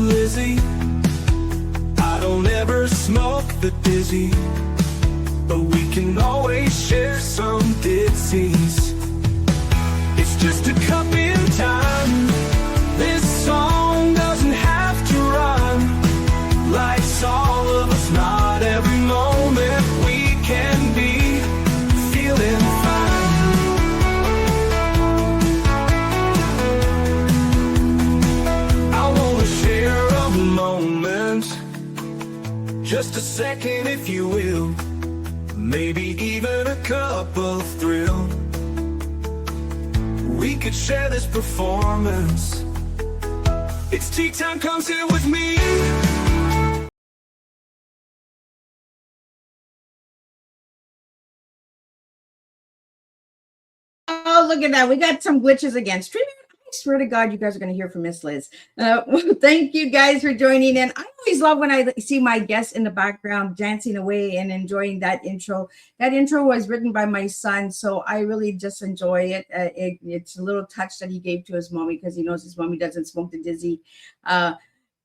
Lizzie. I don't ever smoke the dizzy, but we can always share some ditsies. It's just a cup in time. This song doesn't have to rhyme. Life's all of us, not every moment we can be feeling fine. I wanna share a moment, just a second if you will, maybe even a cup of thrill. We could share this performance. It's tea time, come sit with me. Oh, look at that. We got some glitches again. Streaming, I swear to God, you guys are going to hear from Miss Liz. Thank you guys for joining in. I always love when I see my guests in the background dancing away and enjoying that intro. That intro was written by my son, so I really just enjoy it. It's a little touch that he gave to his mommy because he knows his mommy doesn't smoke the dizzy. But,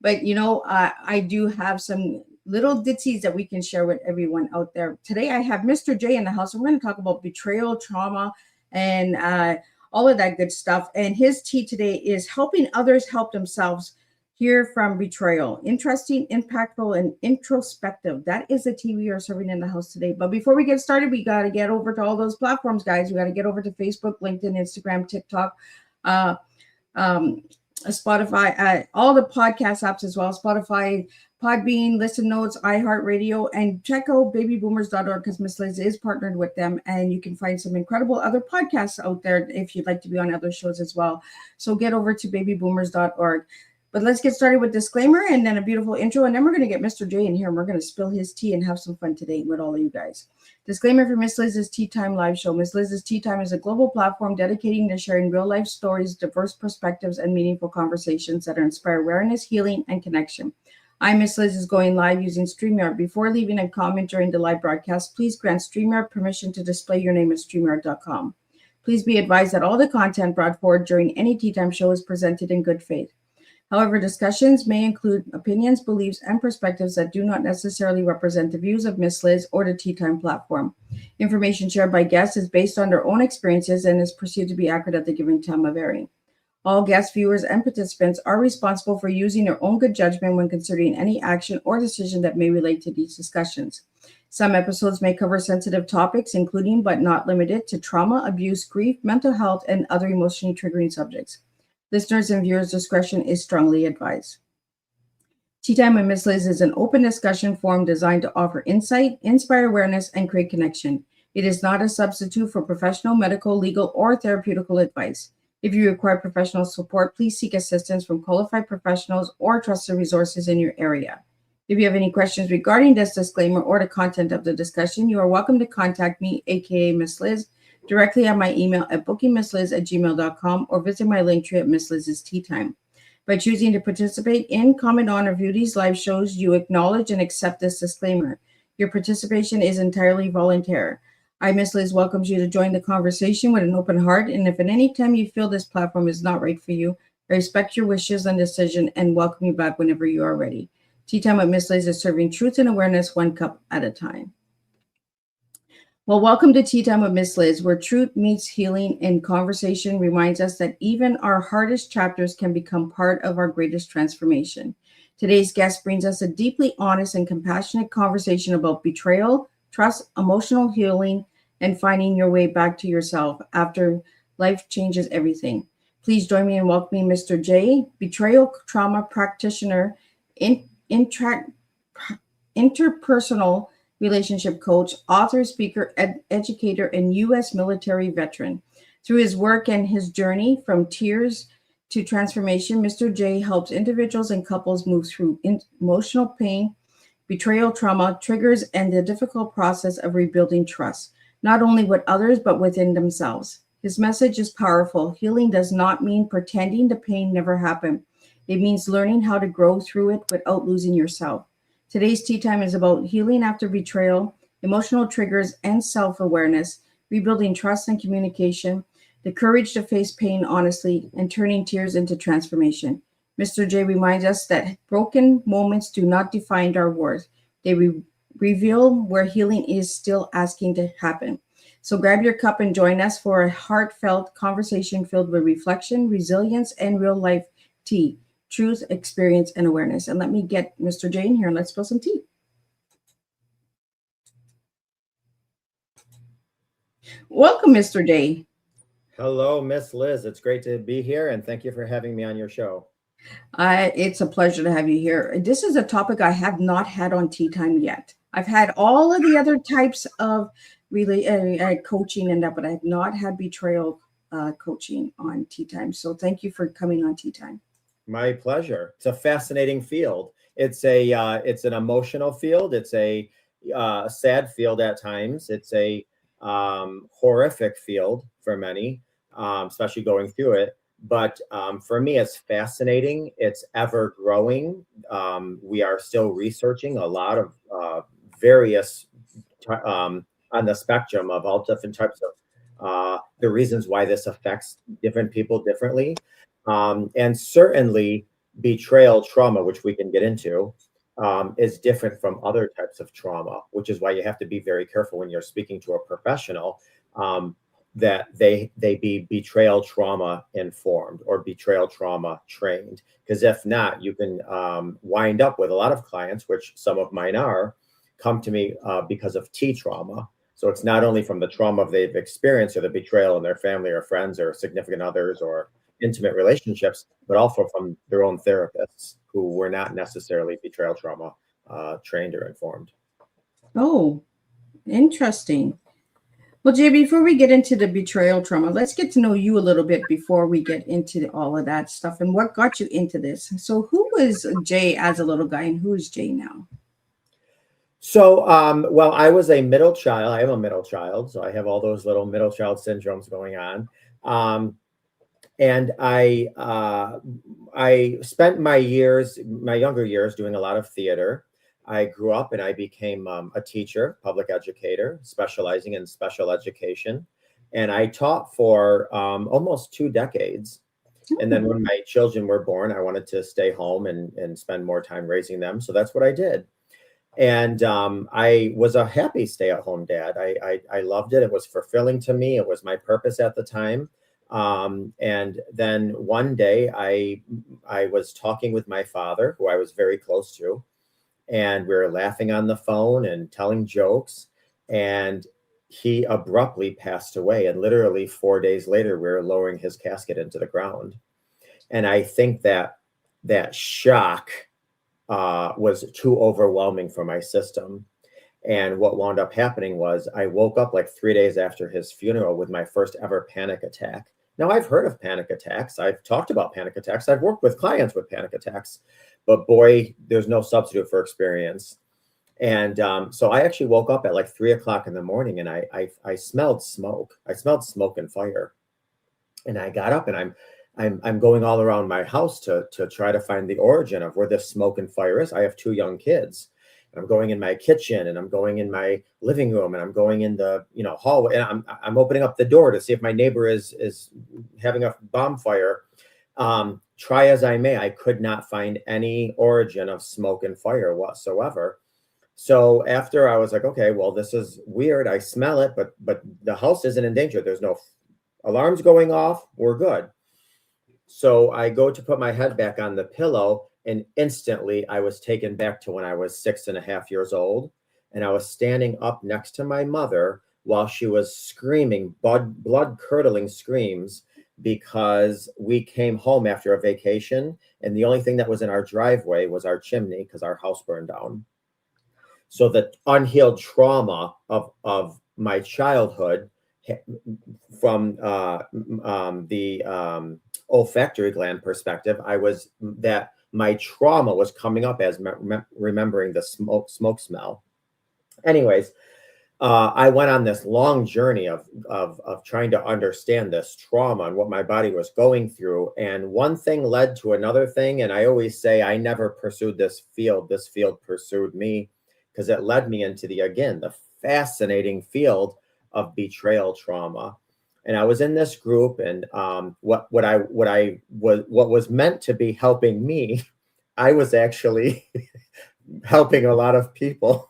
I do have some little ditties that we can share with everyone out there. Today, I have Mr. J in the house. We're going to talk about betrayal, trauma, and all of that good stuff. And his tea today is helping others help themselves. Hear from betrayal. Interesting, impactful, and introspective. That is the tea we are serving in the house today. But before we get started, we got to get over to all those platforms, guys. We got to get over to Facebook, LinkedIn, Instagram, TikTok, Spotify, all the podcast apps as well. Spotify, Podbean, Listen Notes, iHeartRadio, and check out babyboomers.org because Miss Liz is partnered with them, and you can find some incredible other podcasts out there if you'd like to be on other shows as well. So get over to babyboomers.org. But let's get started with disclaimer and then a beautiful intro, and then we're going to get Mr. J in here, and we're going to spill his tea and have some fun today with all of you guys. Disclaimer for Miss Liz's Tea Time live show. Miss Liz's Tea Time is a global platform dedicating to sharing real-life stories, diverse perspectives, and meaningful conversations that inspire awareness, healing, and connection. I'm Miss Liz is going live using StreamYard. Before leaving a comment during the live broadcast, please grant StreamYard permission to display your name at StreamYard.com. Please be advised that all the content brought forward during any Tea Time show is presented in good faith. However, discussions may include opinions, beliefs, and perspectives that do not necessarily represent the views of Miss Liz or the Tea Time platform. Information shared by guests is based on their own experiences and is perceived to be accurate at the given time of airing. All guest viewers and participants are responsible for using their own good judgment when considering any action or decision that may relate to these discussions. Some episodes may cover sensitive topics, including but not limited to trauma, abuse, grief, mental health, and other emotionally triggering subjects. Listeners' and viewers' discretion is strongly advised. Tea Time with Miss Liz is an open discussion forum designed to offer insight, inspire awareness, and create connection. It is not a substitute for professional, medical, legal, or therapeutical advice. If you require professional support, please seek assistance from qualified professionals or trusted resources in your area. If you have any questions regarding this disclaimer or the content of the discussion, you are welcome to contact me, aka Miss Liz, directly at my email at bookingmissliz@gmail.com or visit my link tree at Miss Liz's Tea Time. By choosing to participate in, comment on, or view these live shows, you acknowledge and accept this disclaimer. Your participation is entirely voluntary. I, Miss Liz, welcomes you to join the conversation with an open heart, and if at any time you feel this platform is not right for you, I respect your wishes and decision and welcome you back whenever you are ready. Tea Time with Miss Liz is serving truth and awareness one cup at a time. Well, welcome to Tea Time with Miss Liz, where truth meets healing and conversation reminds us that even our hardest chapters can become part of our greatest transformation. Today's guest brings us a deeply honest and compassionate conversation about betrayal, trust, emotional healing, and finding your way back to yourself after life changes everything. Please join me in welcoming Mr. J, betrayal trauma practitioner, interpersonal relationship coach, author, speaker, educator, and U.S. military veteran. Through his work and his journey from tears to transformation, Mr. J helps individuals and couples move through emotional pain, betrayal trauma, triggers, and the difficult process of rebuilding trust, not only with others, but within themselves. His message is powerful. Healing does not mean pretending the pain never happened. It means learning how to grow through it without losing yourself. Today's Tea Time is about healing after betrayal, emotional triggers, and self-awareness, rebuilding trust and communication, the courage to face pain honestly, and turning tears into transformation. Mr. J reminds us that broken moments do not define our worth. They reveal where healing is still asking to happen. So grab your cup and join us for a heartfelt conversation filled with reflection, resilience, and real life tea, truth, experience, and awareness. And let me get Mr. J in here and let's spill some tea. Welcome, Mr. J. Hello, Miss Liz. It's great to be here, and thank you for having me on your show. It's a pleasure to have you here. This is a topic I have not had on Tea Time yet. I've had all of the other types of really coaching and that, but I have not had betrayal coaching on Tea Time. So thank you for coming on Tea Time. My pleasure. It's a fascinating field. It's an emotional field. It's a sad field at times. It's a horrific field for many, especially going through it. But for me, it's fascinating. It's ever growing. We are still researching a lot of various on the spectrum of all different types of the reasons why this affects different people differently. And certainly betrayal trauma, which we can get into, is different from other types of trauma, which is why you have to be very careful when you're speaking to a professional. That they be betrayal trauma informed or betrayal trauma trained. Because if not, you can wind up with a lot of clients, which some of mine come to me because of T trauma. So it's not only from the trauma they've experienced or the betrayal in their family or friends or significant others or intimate relationships, but also from their own therapists who were not necessarily betrayal trauma trained or informed. Oh, interesting. Well, Jay, before we get into the betrayal trauma, let's get to know you a little bit before we get into all of that stuff and what got you into this. So, who was Jay as a little guy and who is Jay now? So, well, I was a middle child. I am a middle child, so I have all those little middle child syndromes going on. And I spent my younger years doing a lot of theater. I grew up and I became a teacher, public educator, specializing in special education. And I taught for almost 2 decades. And then when my children were born, I wanted to stay home and spend more time raising them. So that's what I did. And I was a happy stay-at-home dad. I loved it. It was fulfilling to me. It was my purpose at the time. And then one day I was talking with my father, who I was very close to, and we were laughing on the phone and telling jokes, and he abruptly passed away. And literally 4 days later, we were lowering his casket into the ground. And I think that shock was too overwhelming for my system. And what wound up happening was I woke up like 3 days after his funeral with my first ever panic attack. Now, I've heard of panic attacks. I've talked about panic attacks. I've worked with clients with panic attacks. But boy, there's no substitute for experience. And so I actually woke up at like 3 o'clock in the morning and I smelled smoke. I smelled smoke and fire. And I got up and I'm going all around my house to try to find the origin of where this smoke and fire is. I have 2 young kids. I'm going in my kitchen and I'm going in my living room and I'm going in the hallway and I'm opening up the door to see if my neighbor is having a bomb fire. Try as I may, I could not find any origin of smoke and fire whatsoever. So after I was like, okay, well, this is weird. I smell it, but the house isn't in danger. There's no alarms going off. We're good. So I go to put my head back on the pillow, and instantly I was taken back to when I was 6.5 years old. And I was standing up next to my mother while she was screaming blood-curdling screams because we came home after a vacation. And the only thing that was in our driveway was our chimney because our house burned down. So the unhealed trauma of my childhood from the olfactory gland perspective, my trauma was coming up as remembering the smoke smell. Anyways, I went on this long journey of trying to understand this trauma and what my body was going through. And one thing led to another thing. And I always say I never pursued this field. This field pursued me because it led me into the fascinating field of betrayal trauma. And I was in this group, and what was meant to be helping me, I was actually helping a lot of people.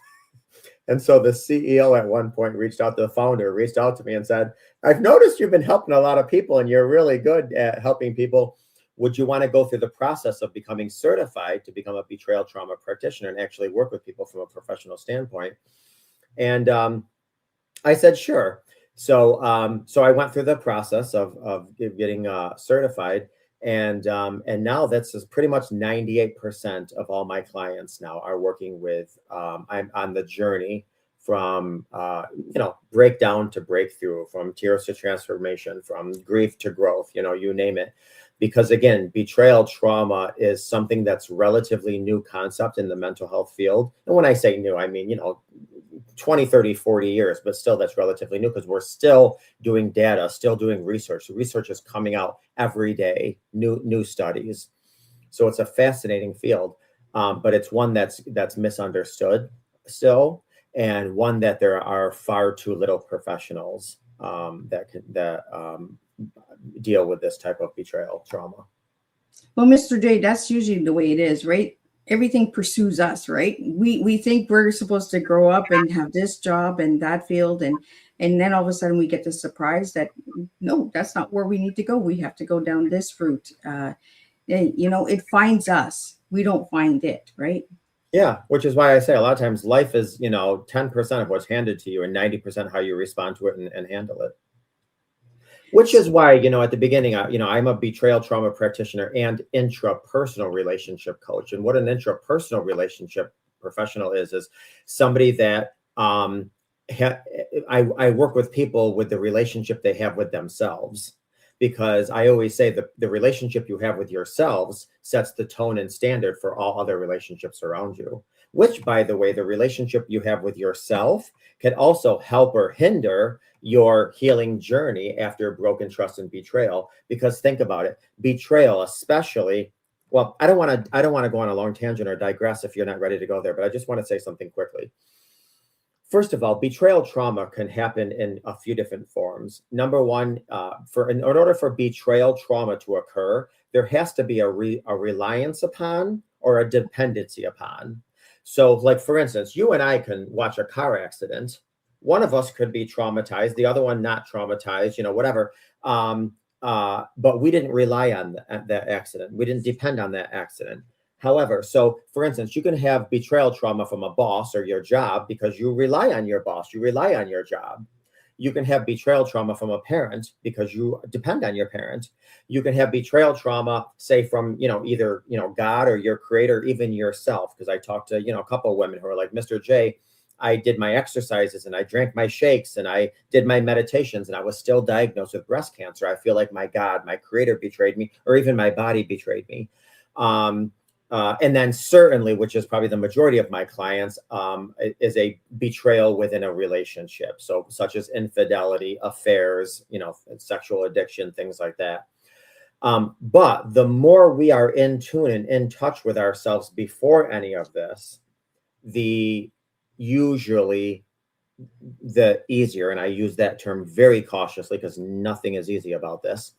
And so the CEO at one point reached out to the founder, reached out to me and said, I've noticed you've been helping a lot of people and you're really good at helping people. Would you want to go through the process of becoming certified to become a betrayal trauma practitioner and actually work with people from a professional standpoint? And I said, sure. So I went through the process of getting certified. And now that's pretty much 98% of all my clients now are working with, I'm on the journey from, breakdown to breakthrough, from tears to transformation, from grief to growth, you name it. Because again, betrayal trauma is something that's relatively new concept in the mental health field. And when I say new, I mean, 20, 30, 40 years, but still that's relatively new because we're still doing data, still doing research. The research is coming out every day, new studies. So it's a fascinating field, but it's one that's misunderstood still, and one that there are far too little professionals that deal with this type of betrayal trauma. Well, Mr. J, that's usually the way it is, right? Everything pursues us, right? We think we're supposed to grow up and have this job and that field, and then all of a sudden we get the surprise that no, that's not where we need to go. We have to go down this route. It finds us. We don't find it, right? Yeah, which is why I say a lot of times life is 10% of what's handed to you and 90% how you respond to it and handle it. Which is why, at the beginning, I'm a betrayal trauma practitioner and intrapersonal relationship coach. And what an intrapersonal relationship professional is somebody that I work with people with the relationship they have with themselves. Because I always say the relationship you have with yourselves sets the tone and standard for all other relationships around you. Which, by the way, the relationship you have with yourself can also help or hinder your healing journey after broken trust and betrayal. Because think about it, betrayal, especially, well, I don't want to go on a long tangent or digress if you're not ready to go there, but I just want to say something quickly. First of all, betrayal trauma can happen in a few different forms. Number one, in order for betrayal trauma to occur, there has to be a reliance upon or a dependency upon. So, like, for instance, you and I can watch a car accident. One of us could be traumatized, the other one not traumatized, whatever. But we didn't rely on that accident. We didn't depend on that accident. However, so for instance, you can have betrayal trauma from a boss or your job because you rely on your boss, you rely on your job. You can have betrayal trauma from a parent because you depend on your parent. You can have betrayal trauma, say from, either, God or your creator, even yourself. Because I talked to, a couple of women who are like, Mr. J, I did my exercises and I drank my shakes and I did my meditations and I was still diagnosed with breast cancer. I feel like my God, my creator betrayed me, or even my body betrayed me. And then certainly, which is probably the majority of my clients, is a betrayal within a relationship. So such as infidelity, affairs, sexual addiction, things like that. But the more we are in tune and in touch with ourselves before any of this, usually the easier, and I use that term very cautiously because nothing is easy about this,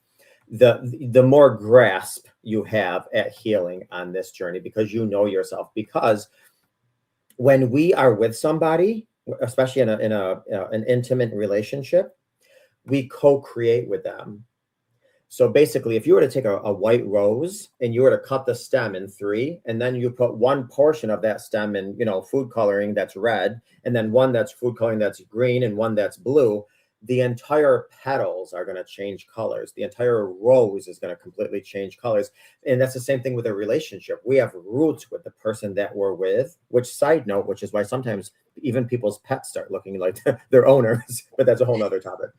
the more grasp you have at healing on this journey, because you know yourself. Because when we are with somebody, especially in an intimate relationship, we co-create with them. So basically, if you were to take a white rose and you were to cut the stem in 3, and then you put one portion of that stem in, food coloring that's red, and then one that's food coloring that's green, and one that's blue, the entire petals are going to change colors. The entire rose is going to completely change colors. And that's the same thing with a relationship. We have roots with the person that we're with, which, side note, which is why sometimes even people's pets start looking like their owners, but that's a whole nother topic.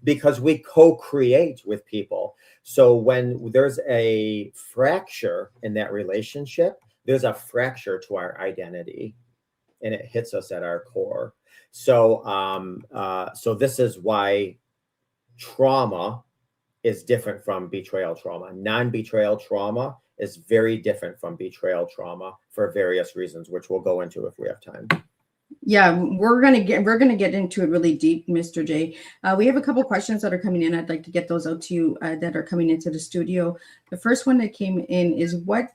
Because we co-create with people. So when there's a fracture in that relationship, there's a fracture to our identity, and it hits us at our core. So, so this is why trauma is different from betrayal trauma. Non-betrayal trauma is very different from betrayal trauma for various reasons, which we'll go into if we have time. Yeah, we're gonna get into it really deep, Mr. J. We have a couple questions that are coming in. I'd like to get those out to you that are coming into the studio. The first one that came in is what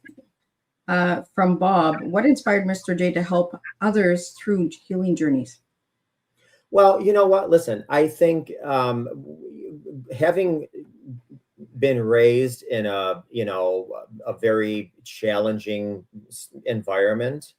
from Bob. What inspired Mr. J to help others through healing journeys? Well, you know what? Listen, I think having been raised in a very challenging environment,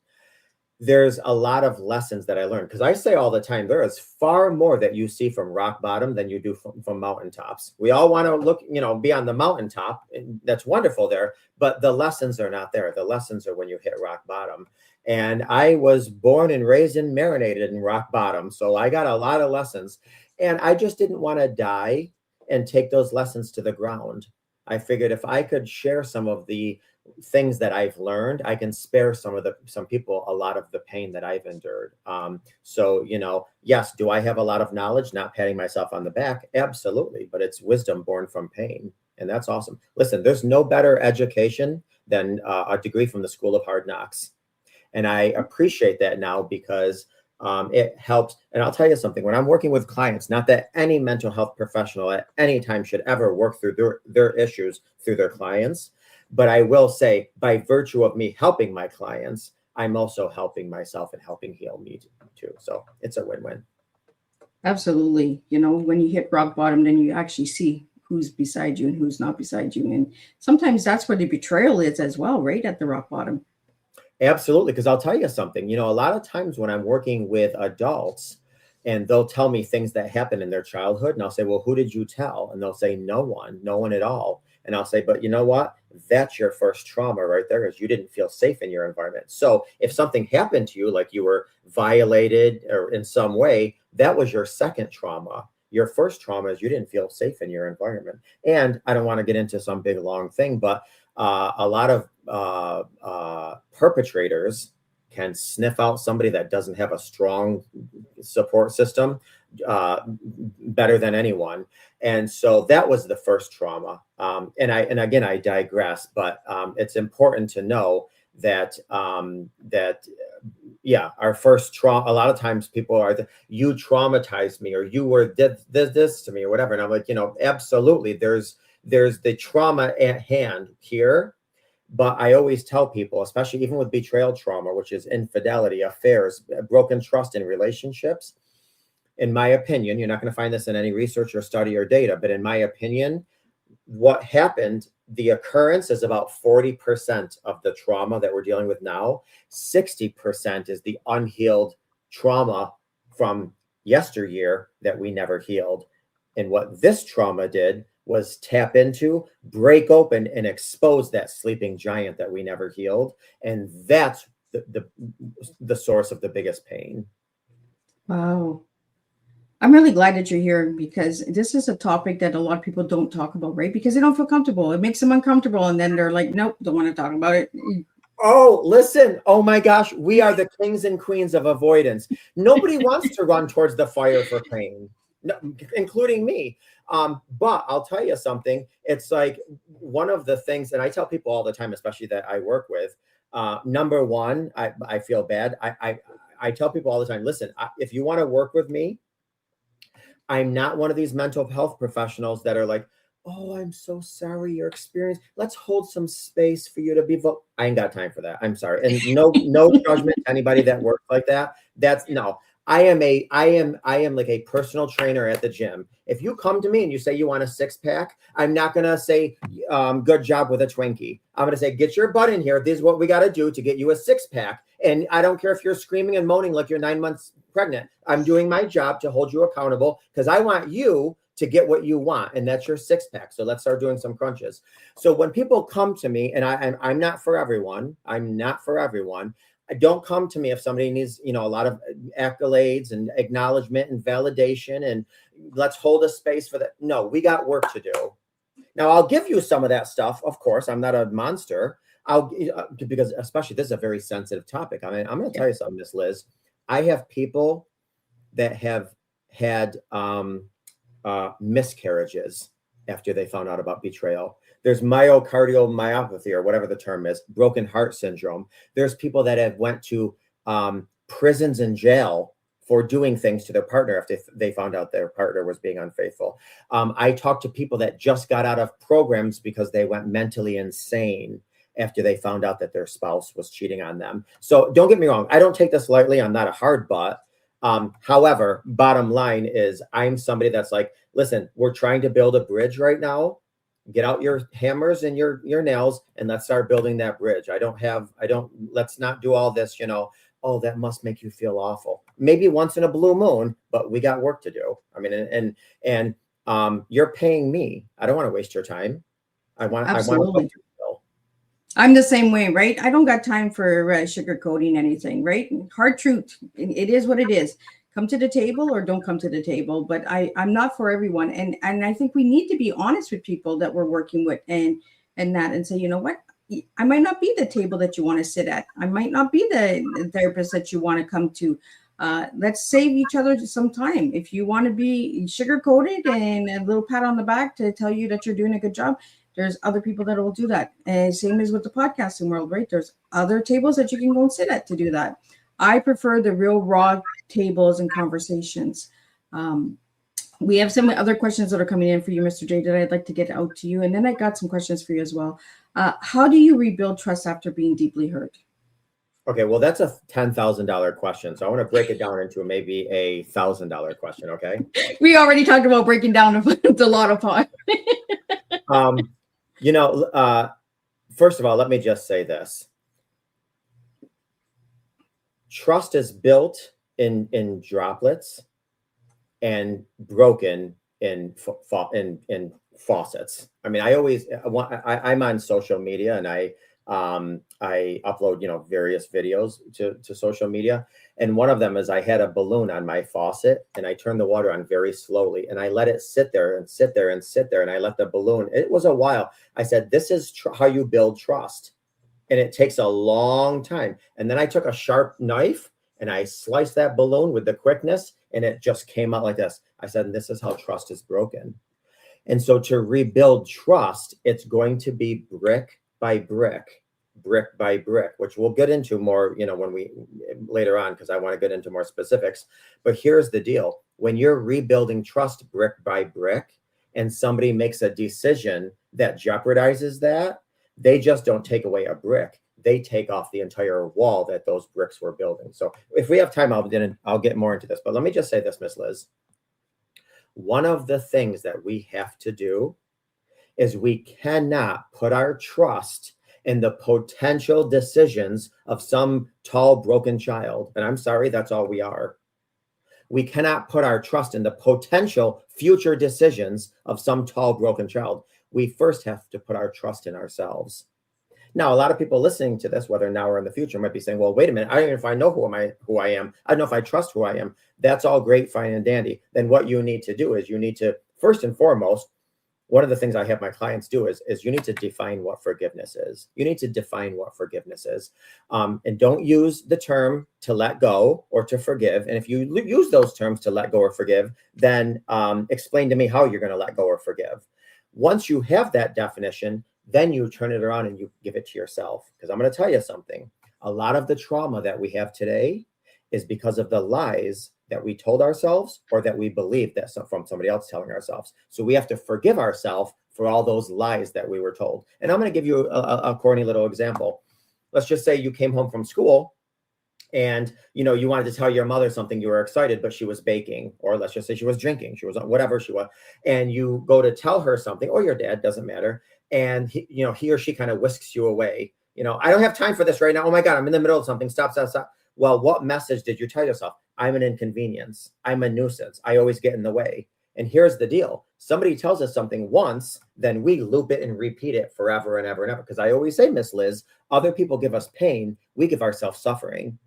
there's a lot of lessons that I learned, because I say all the time, there is far more that you see from rock bottom than you do from mountaintops. We all want to look, be on the mountaintop, and that's wonderful there, but the lessons are not there. The lessons are when you hit rock bottom. And I was born and raised and marinated in rock bottom, so I got a lot of lessons, and I just didn't want to die and take those lessons to the ground. I figured if I could share some of the things that I've learned, I can spare some people a lot of the pain that I've endured. So, yes, do I have a lot of knowledge? Not patting myself on the back, absolutely, but it's wisdom born from pain, and that's awesome. Listen, there's no better education than a degree from the School of Hard Knocks, and I appreciate that now because it helps. And I'll tell you something, when I'm working with clients, not that any mental health professional at any time should ever work through their issues through their clients. But I will say, by virtue of me helping my clients, I'm also helping myself and helping heal me too. So it's a win-win. Absolutely. When you hit rock bottom, then you actually see who's beside you and who's not beside you. And sometimes that's where the betrayal is as well, right? At the rock bottom. Absolutely. Because I'll tell you something, a lot of times when I'm working with adults and they'll tell me things that happened in their childhood, and I'll say, well, who did you tell? And they'll say, no one at all. And I'll say, but you know what? That's your first trauma right there, is you didn't feel safe in your environment. So if something happened to you, like you were violated or in some way, that was your second trauma. Your first trauma is you didn't feel safe in your environment. And I don't want to get into some big long thing, but a lot of perpetrators can sniff out somebody that doesn't have a strong support system better than anyone. And so that was the first trauma. And again, I digress, but it's important to know that our first trauma, a lot of times people are, you traumatized me, or you were did this to me, or whatever. And I'm like, absolutely, there's the trauma at hand here. But I always tell people, especially even with betrayal trauma, which is infidelity, affairs, broken trust in relationships, in my opinion, you're not going to find this in any research or study or data, but in my opinion, what happened, the occurrence is about 40% of the trauma that we're dealing with now. 60% is the unhealed trauma from yesteryear that we never healed. And what this trauma did was tap into, break open, and expose that sleeping giant that we never healed. And that's the source of the biggest pain. Wow. I'm really glad that you're here, because this is a topic that a lot of people don't talk about, right? Because they don't feel comfortable. It makes them uncomfortable. And then they're like, nope, don't want to talk about it. Oh, listen. Oh my gosh. We are the kings and queens of avoidance. Nobody wants to run towards the fire for pain, including me. But I'll tell you something. It's like one of the things, and I tell people all the time, especially that I work with, number one, I feel bad. I tell people all the time, listen, if you want to work with me, I'm not one of these mental health professionals that are like, oh, I'm so sorry your experience. Let's hold some space for you to be. I ain't got time for that. I'm sorry. And no judgment to anybody that works like that. That's no. I am like a personal trainer at the gym. If you come to me and you say you want a 6-pack, I'm not going to say, good job with a Twinkie. I'm going to say, get your butt in here. This is what we got to do to get you a 6-pack. And I don't care if you're screaming and moaning like you're 9 months pregnant. I'm doing my job to hold you accountable, because I want you to get what you want. And that's your 6-pack. So let's start doing some crunches. So when people come to me, and I'm not for everyone, don't come to me if somebody needs, a lot of accolades and acknowledgement and validation, and let's hold a space for that. No, we got work to do. Now, I'll give you some of that stuff. Of course, I'm not a monster. Because especially this is a very sensitive topic. I mean, I'm going to tell you something, Miss Liz. I have people that have had miscarriages after they found out about betrayal. There's myocardial myopathy, or whatever the term is, broken heart syndrome. There's people that have went to prisons and jail for doing things to their partner if they found out their partner was being unfaithful. I talked to people that just got out of programs because they went mentally insane after they found out that their spouse was cheating on them. So don't get me wrong. I don't take this lightly. I'm not a hard butt. However, bottom line is I'm somebody that's like, listen, we're trying to build a bridge right now. Get out your hammers and your nails and let's start building that bridge. Let's not do all this, oh, that must make you feel awful. Maybe once in a blue moon, but we got work to do. I mean, and you're paying me. I don't want to waste your time. Absolutely. I'm the same way, right? I don't got time for sugarcoating anything, right? Hard truth. It is what it is. Come to the table or don't come to the table. But I'm not for everyone. And I think we need to be honest with people that we're working with and say, you know what? I might not be the table that you want to sit at. I might not be the therapist that you want to come to. Let's save each other some time. If you want to be sugar-coated and a little pat on the back to tell you that you're doing a good job, there's other people that will do that. And same as with the podcasting world, right? There's other tables that you can go and sit at to do that. I prefer the real raw tables and conversations. We have some other questions that are coming in for you, Mr. J, that I'd like to get out to you. And then I got some questions for you as well. How do you rebuild trust after being deeply hurt? Okay, well, that's a $10,000 question. So I want to break it down into maybe a $1,000 question, okay? We already talked about breaking down the lotto pot. First of all, let me just say this. Trust is built in droplets and broken in faucets. I mean, I'm on social media and I upload, various videos to social media. And one of them is I had a balloon on my faucet and I turned the water on very slowly and I let it sit there and sit there and sit there. And I let the balloon, it was a while. I said, this is how you build trust. And it takes a long time. And then I took a sharp knife and I sliced that balloon with the quickness and it just came out like this. I said, this is how trust is broken. And so to rebuild trust, it's going to be brick by brick by brick, which we'll get into more, when we later on, because I want to get into more specifics. But here's the deal. When you're rebuilding trust brick by brick and somebody makes a decision that jeopardizes that, they just don't take away a brick. They take off the entire wall that those bricks were building. So if we have time, I'll get more into this. But let me just say this, Miss Liz. One of the things that we have to do is we cannot put our trust in the potential decisions of some tall, broken child. And I'm sorry, that's all we are. We cannot put our trust in the potential future decisions of some tall, broken child. We first have to put our trust in ourselves. Now, a lot of people listening to this, whether now or in the future, might be saying, well, wait a minute, I don't even know if I know who I am. I don't know if I trust who I am. That's all great, fine, and dandy. Then what you need to do is you need to, first and foremost, one of the things I have my clients do is you need to define what forgiveness is. You need to define what forgiveness is. And don't use the term to let go or to forgive. And if you use those terms to let go or forgive, then explain to me how you're going to let go or forgive. Once you have that definition, then you turn it around and you give it to yourself. Because I'm going to tell you something. A lot of the trauma that we have today is because of the lies that we told ourselves or that we believed that from somebody else telling ourselves. So we have to forgive ourselves for all those lies that we were told. And I'm going to give you a corny little example. Let's just say you came home from school and, you wanted to tell your mother something, you were excited, but she was baking, or let's just say she was drinking, she was whatever she was. And you go to tell her something, or your dad, doesn't matter. And he or she kind of whisks you away. I don't have time for this right now. Oh my God, I'm in the middle of something. Stop. Well, what message did you tell yourself? I'm an inconvenience. I'm a nuisance. I always get in the way. And here's the deal. Somebody tells us something once, then we loop it and repeat it forever and ever and ever. Because I always say, Miss Liz, other people give us pain. We give ourselves suffering.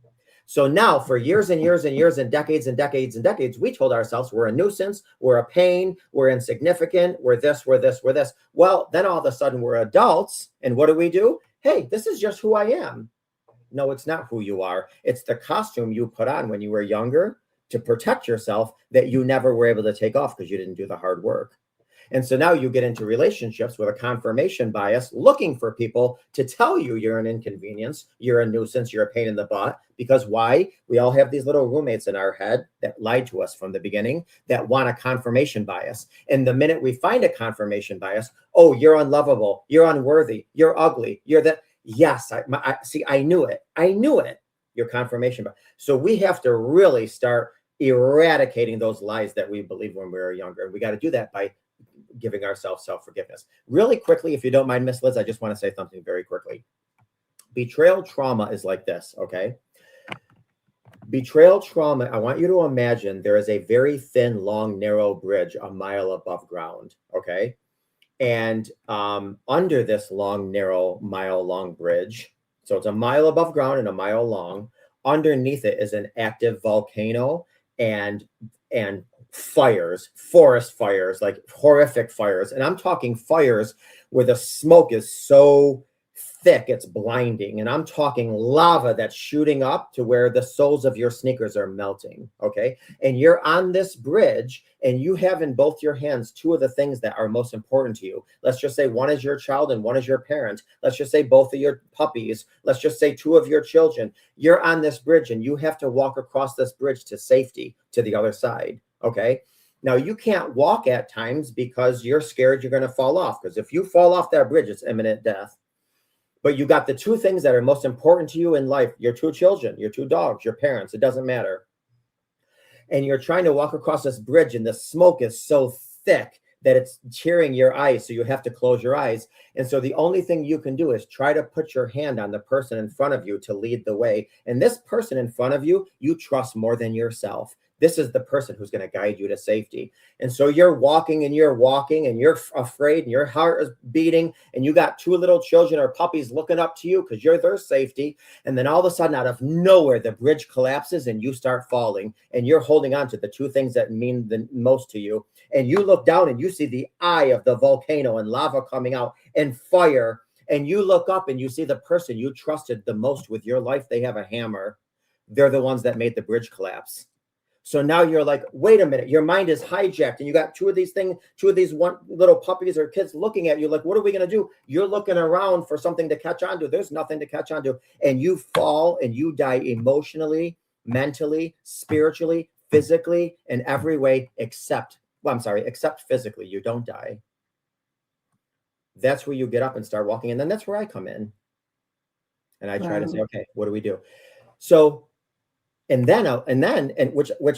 So now for years and years and years and decades and decades and decades, we told ourselves we're a nuisance, we're a pain, we're insignificant, we're this, we're this, we're this. Well, then all of a sudden we're adults. And what do? Hey, this is just who I am. No, it's not who you are. It's the costume you put on when you were younger to protect yourself that you never were able to take off because you didn't do the hard work. And so now you get into relationships with a confirmation bias, looking for people to tell you you're an inconvenience, you're a nuisance, you're a pain in the butt. Because why? We all have these little roommates in our head that lied to us from the beginning, that want a confirmation bias. And the minute we find a confirmation bias, oh, you're unlovable, you're unworthy, you're ugly, you're that. Yes, I knew it. I knew it. Your confirmation bias. So we have to really start eradicating those lies that we believed when we were younger. And we got to do that by giving ourselves self-forgiveness. Really quickly, if you don't mind, Miss Liz, I just want to say something very quickly. Betrayal trauma is like this, okay? Betrayal trauma, I want you to imagine there is a very thin, long, narrow bridge a mile above ground, okay? And under this long, narrow, mile-long bridge, so it's a mile above ground and a mile long, underneath it is an active volcano and fires, forest fires, like horrific fires. And I'm talking fires where the smoke is so thick, it's blinding. And I'm talking lava that's shooting up to where the soles of your sneakers are melting, okay? And you're on this bridge and you have in both your hands two of the things that are most important to you. Let's just say one is your child and one is your parent. Let's just say both of your puppies. Let's just say two of your children. You're on this bridge and you have to walk across this bridge to safety to the other side, okay? Now, you can't walk at times because you're scared you're going to fall off, because if you fall off that bridge, it's imminent death. But you got the two things that are most important to you in life, your two children, your two dogs, your parents, it doesn't matter. And you're trying to walk across this bridge and the smoke is so thick that it's tearing your eyes. So you have to close your eyes. And so the only thing you can do is try to put your hand on the person in front of you to lead the way. And this person in front of you, you trust more than yourself. This is the person who's going to guide you to safety. And so you're walking and you're afraid and your heart is beating and you got two little children or puppies looking up to you because you're their safety. And then all of a sudden, out of nowhere, the bridge collapses and you start falling and you're holding on to the two things that mean the most to you. And you look down and you see the eye of the volcano and lava coming out and fire. And you look up and you see the person you trusted the most with your life. They have a hammer. They're the ones that made the bridge collapse. So now you're like, wait a minute, your mind is hijacked and you got two of these one little puppies or kids looking at you like, what are we going to do? You're looking around for something to catch on to. There's nothing to catch on to. And you fall and you die emotionally, mentally, spiritually, physically, in every way except physically. You don't die. That's where you get up and start walking. And then that's where I come in. And I try to say, okay, what do we do? So which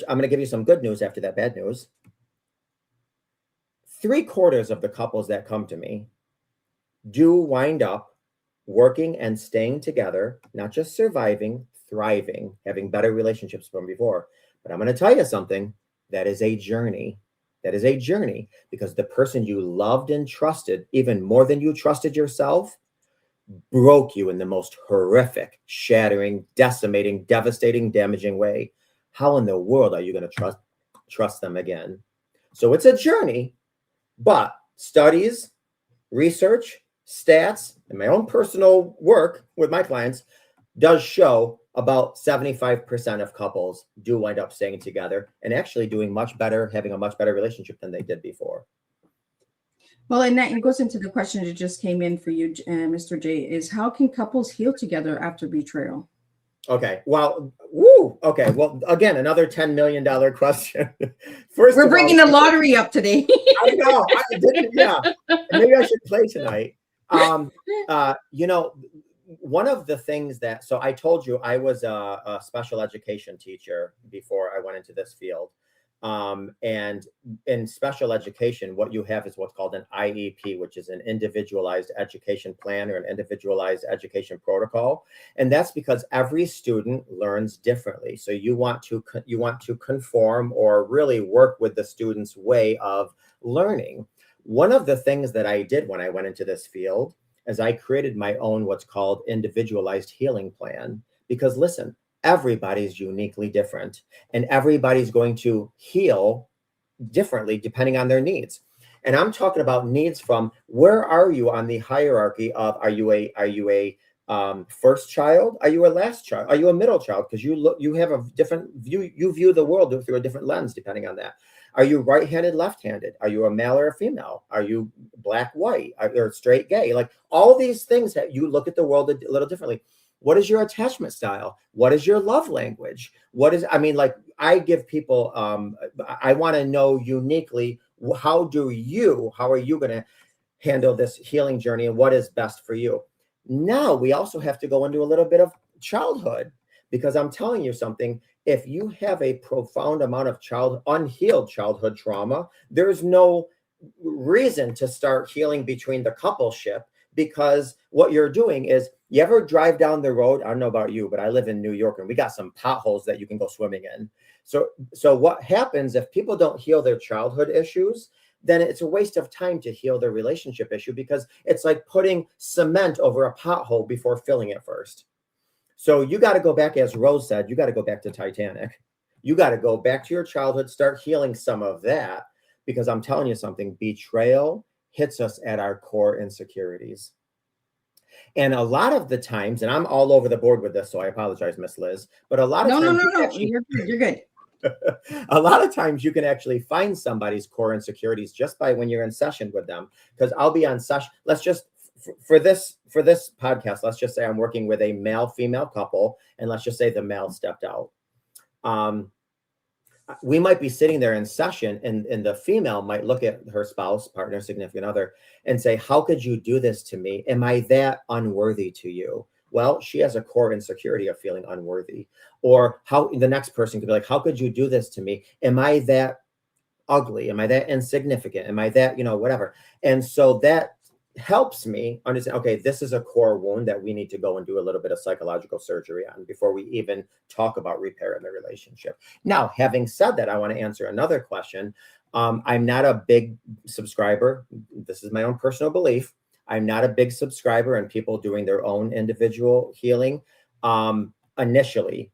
I'm going to give you some good news after that bad news. 3/4 of the couples that come to me do wind up working and staying together, not just surviving, thriving, having better relationships from before. But I'm going to tell you something. That is a journey. That is a journey because the person you loved and trusted, even more than you trusted yourself, broke you in the most horrific, shattering, decimating, devastating, damaging way. How in the world are you going to trust them again? So it's a journey, but studies, research, stats, and my own personal work with my clients does show about 75% of couples do wind up staying together and actually doing much better, having a much better relationship than they did before. Well, and that goes into the question that just came in for you, Mr. J, is how can couples heal together after betrayal? Okay. Well, okay. Well, again, another $10 million question. First, we're bringing the lottery up today. I know. Yeah. Maybe I should play tonight. One of the things so I told you I was a special education teacher before I went into this field. And in special education, what you have is what's called an IEP, which is an individualized education plan or an individualized education protocol. And that's because every student learns differently. So you want to conform or really work with the student's way of learning. One of the things that I did when I went into this field is I created my own what's called individualized healing plan. Because listen, everybody's uniquely different and everybody's going to heal differently depending on their needs. And I'm talking about needs from where are you on the hierarchy of are you a first child? Are you a last child? Are you a middle child? Because you have a different view. You view the world through a different lens, depending on that. Are you right-handed, left-handed? Are you a male or a female? Are you black, white, or straight, gay? Like all these things that you look at the world a little differently. What is your attachment style? What is your love language? Like I give people, I want to know uniquely, how are you going to handle this healing journey and what is best for you? Now we also have to go into a little bit of childhood, because I'm telling you something. If you have a profound amount of unhealed childhood trauma, there's no reason to start healing between the coupleship, because what you're doing is, you ever drive down the road? I don't know about you, but I live in New York and we got some potholes that you can go swimming in. So what happens if people don't heal their childhood issues? Then it's a waste of time to heal their relationship issue, because it's like putting cement over a pothole before filling it first. So you got to go back, as Rose said, you got to go back to Titanic. You got to go back to your childhood, start healing some of that, because I'm telling you something, betrayal hits us at our core insecurities. And a lot of the times, and I'm all over the board with this, so I apologize, Miss Liz, but a lot of times... No. You're good. A lot of times you can actually find somebody's core insecurities just by when you're in session with them. Because I'll be on session. Let's just, for this podcast, let's just say I'm working with a male-female couple, and let's just say the male stepped out. We might be sitting there in session, and the female might look at her spouse, partner, significant other, and say, how could you do this to me? Am I that unworthy to you? Well, she has a core insecurity of feeling unworthy. Or how the next person could be like, how could you do this to me? Am I that ugly? Am I that insignificant? Am I that, whatever? And so that helps me understand, okay, this is a core wound that we need to go and do a little bit of psychological surgery on before we even talk about repair in the relationship. Now, having said that, I want to answer another question. I'm not a big subscriber. This is my own personal belief. I'm not a big subscriber in people doing their own individual healing. Initially,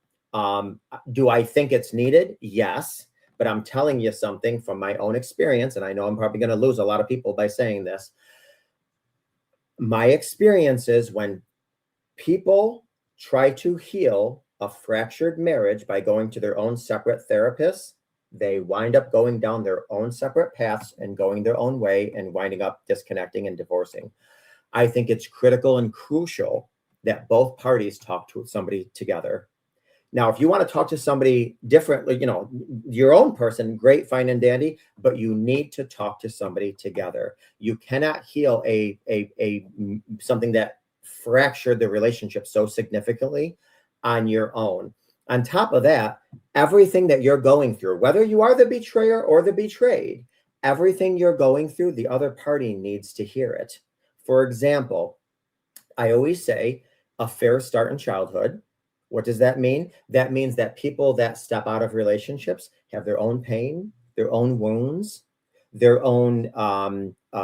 do I think it's needed? Yes. But I'm telling you something from my own experience, and I know I'm probably going to lose a lot of people by saying this. My experience is when people try to heal a fractured marriage by going to their own separate therapists, they wind up going down their own separate paths and going their own way and winding up disconnecting and divorcing. I think it's critical and crucial that both parties talk to somebody together. Now, if you want to talk to somebody differently, your own person, great, fine and dandy, but you need to talk to somebody together. You cannot heal a something that fractured the relationship so significantly on your own. On top of that, everything that you're going through, whether you are the betrayer or the betrayed, everything you're going through, the other party needs to hear it. For example, I always say a fair start in childhood. What does that mean? That means that people that step out of relationships have their own pain, their own wounds, their own